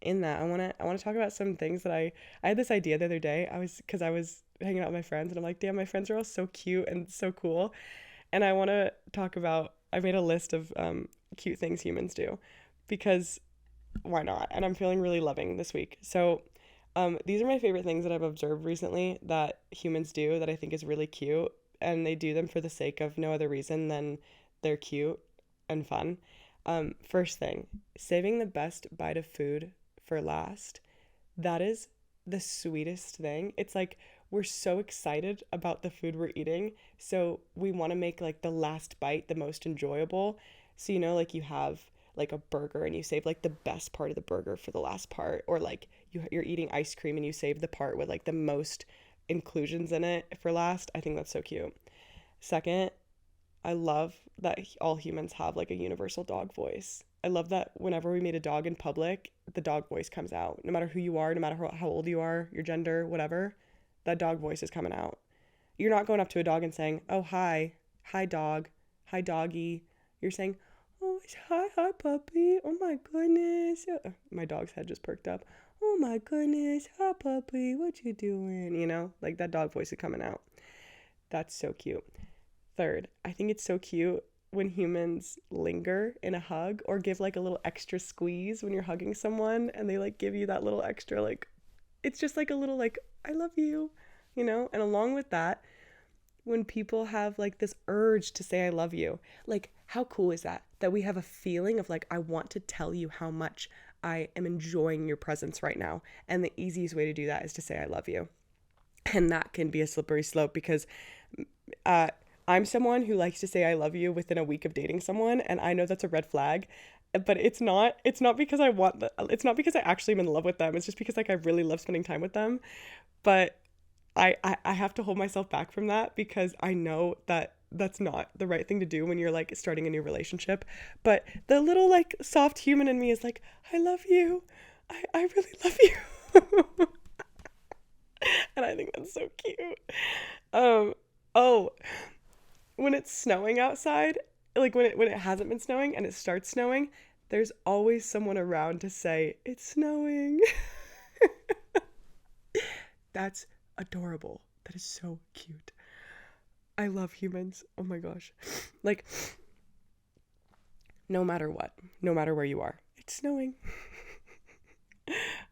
I want to talk about some things that I had this idea the other day. I was hanging out with my friends and I'm like, damn, my friends are all so cute and so cool. And I want to talk about, I made a list of cute things humans do, because why not? And I'm feeling really loving this week. So these are my favorite things that I've observed recently that humans do that I think is really cute. And they do them for the sake of no other reason than they're cute and fun. First thing, saving the best bite of food for last. That is the sweetest thing. It's like we're so excited about the food we're eating, so we want to make like the last bite the most enjoyable. So like you have like a burger and you save like the best part of the burger for the last part, or like you're eating ice cream and you save the part with like the most inclusions in it for last. I think that's so cute. Second, I love that all humans have like a universal dog voice. I love that whenever we meet a dog in public, the dog voice comes out. No matter who you are, no matter how old you are, your gender, whatever, that dog voice is coming out. You're not going up to a dog and saying, oh, hi dog, hi doggy. You're saying, oh, hi puppy, oh my goodness. My dog's head just perked up. Oh my goodness, hi puppy, what you doing? Like that dog voice is coming out. That's so cute. Third, I think it's so cute when humans linger in a hug or give like a little extra squeeze when you're hugging someone, and they like give you that little extra, like, it's just like a little like, I love you, And along with that, when people have like this urge to say I love you, like how cool is that? That we have a feeling of like, I want to tell you how much I am enjoying your presence right now. And the easiest way to do that is to say I love you. And that can be a slippery slope, because I'm someone who likes to say I love you within a week of dating someone, and I know that's a red flag, but it's not because it's not because I actually am in love with them. It's just because like I really love spending time with them. But I have to hold myself back from that, because I know that that's not the right thing to do when you're like starting a new relationship. But the little like soft human in me is like, I love you. I really love you. And I think that's so cute. Oh, when it's snowing outside, like when it hasn't been snowing and it starts snowing, there's always someone around to say, it's snowing. That's adorable. That is so cute. I love humans. Oh my gosh. Like, no matter what, no matter where you are, it's snowing.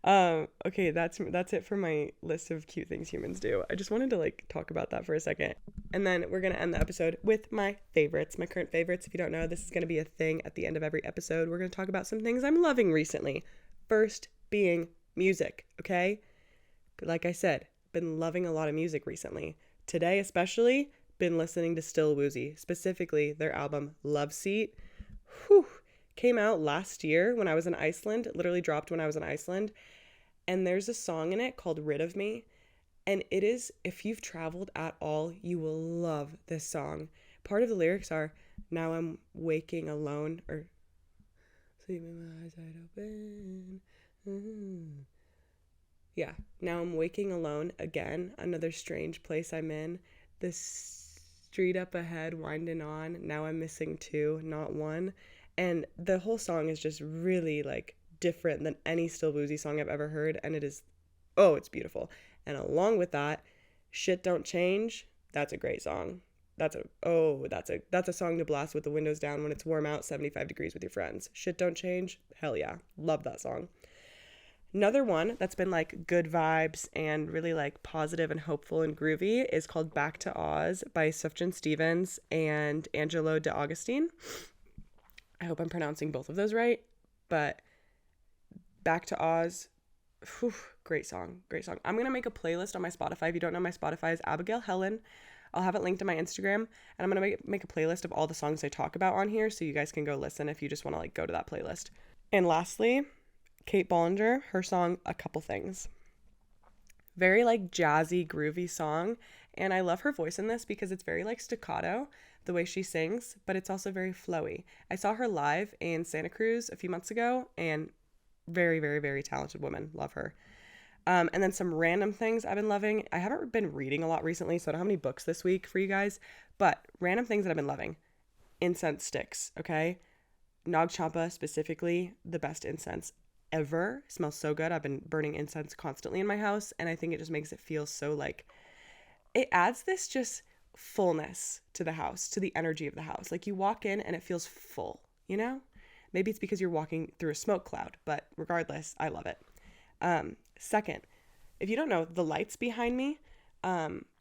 Okay, that's it for my list of cute things humans do. I just wanted to like talk about that for a second. And then we're going to end the episode with my favorites, my current favorites. If you don't know, this is going to be a thing at the end of every episode. We're going to talk about some things I'm loving recently. First being music, okay? Like I said, been loving a lot of music recently. Today especially, been listening to Still Woozy, specifically their album Love Seat. Whew. Came out last year when I was in Iceland. It literally dropped when I was in Iceland. And there's a song in it called Rid of Me. And it is, if you've traveled at all, you will love this song. Part of the lyrics are, now I'm waking alone, or sleeping my eyes wide open. Yeah, now I'm waking alone again, another strange place I'm in. The street up ahead winding on, now I'm missing two, not one. And the whole song is just really like different than any Still Woozy song I've ever heard. And it is, oh, it's beautiful. And along with that, Shit Don't Change. That's a great song. That's a song to blast with the windows down when it's warm out, 75 degrees with your friends. Shit Don't Change. Hell yeah. Love that song. Another one that's been like good vibes and really like positive and hopeful and groovy is called Back to Oz by Sufjan Stevens and Angelo De Augustine. I hope I'm pronouncing both of those right, but Back to Oz, whew, great song. I'm going to make a playlist on my Spotify. If you don't know, my Spotify is Abigail Helen. I'll have it linked to my Instagram, and I'm going to make a playlist of all the songs I talk about on here so you guys can go listen if you just want to like go to that playlist. And lastly, Kate Bollinger, her song A Couple Things. Very like jazzy, groovy song, and I love her voice in this because it's very like staccato, the way she sings, but it's also very flowy. I saw her live in Santa Cruz a few months ago, and very, very, very talented woman. Love her. And then some random things I've been loving. I haven't been reading a lot recently, so I don't have any books this week for you guys, but random things that I've been loving. Incense sticks, okay? Nag Champa specifically, the best incense ever. It smells so good. I've been burning incense constantly in my house, and I think it just makes it feel so like, it adds this just fullness to the house, to the energy of the house. Like you walk in and it feels full, you know? Maybe it's because you're walking through a smoke cloud, but regardless, I love it. Second, if you don't know, the lights behind me,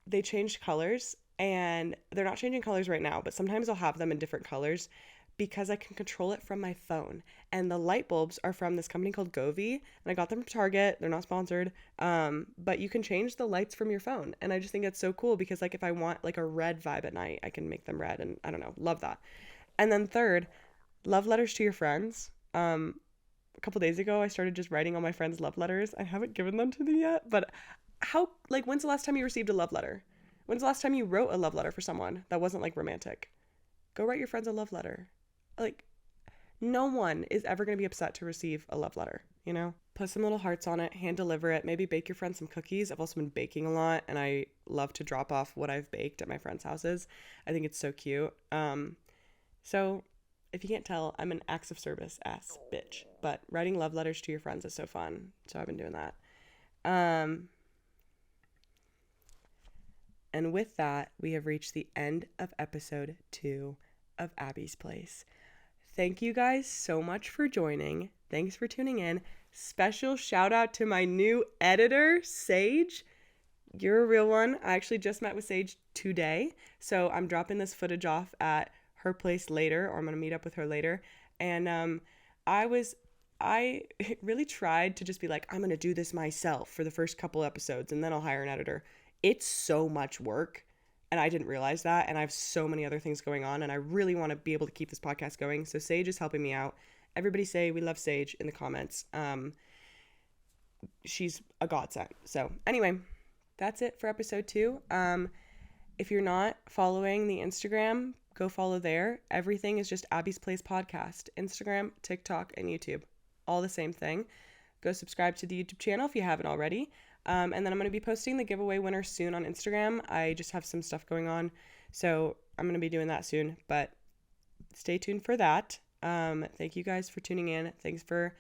they changed colors, and they're not changing colors right now, but sometimes I'll have them in different colors because I can control it from my phone. And the light bulbs are from this company called Govee, and I got them from Target. They're not sponsored, but you can change the lights from your phone. And I just think it's so cool because like if I want like a red vibe at night, I can make them red, and I don't know, love that. And then third, love letters to your friends. A couple days ago, I started just writing all my friends' love letters. I haven't given them to them yet, but when's the last time you received a love letter? When's the last time you wrote a love letter for someone that wasn't like romantic? Go write your friends a love letter. Like, no one is ever going to be upset to receive a love letter, you know? Put some little hearts on it, hand deliver it, maybe bake your friends some cookies. I've also been baking a lot, and I love to drop off what I've baked at my friends' houses. I think it's so cute. So if you can't tell, I'm an acts of service ass bitch, but writing love letters to your friends is so fun. So I've been doing that. And with that, we have reached the end of episode 2 of Abby's Place. Thank you guys so much for joining. Thanks for tuning in. Special shout out to my new editor, Sage. You're a real one. I actually just met with Sage today, so I'm dropping this footage off at her place later, or I'm going to meet up with her later. And I really tried to just be like, I'm going to do this myself for the first couple episodes, and then I'll hire an editor. It's so much work, and I didn't realize that, and I have so many other things going on, and I really want to be able to keep this podcast going, so Sage is helping me out. Everybody say we love Sage in the comments. She's a godsend. So anyway, that's it for episode 2. If you're not following the Instagram, go follow there. Everything is just Abby's Place Podcast. Instagram, TikTok, and YouTube. All the same thing. Go subscribe to the YouTube channel if you haven't already. And then I'm going to be posting the giveaway winner soon on Instagram. I just have some stuff going on, so I'm going to be doing that soon. But stay tuned for that. Thank you guys for tuning in. Thanks for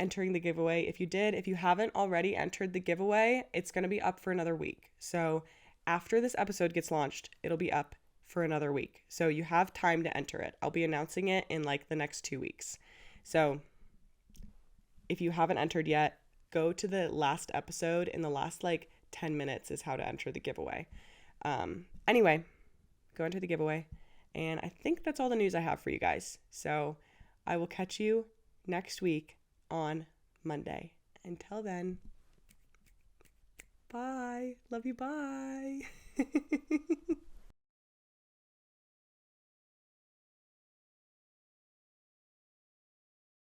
entering the giveaway. If you haven't already entered the giveaway, it's going to be up for another week. So after this episode gets launched, it'll be up for another week. So you have time to enter it. I'll be announcing it in like the next 2 weeks. So if you haven't entered yet, go to the last episode. In the last like 10 minutes is how to enter the giveaway. Anyway, go enter the giveaway. And I think that's all the news I have for you guys. So I will catch you next week on Monday. Until then, bye. Love you. Bye.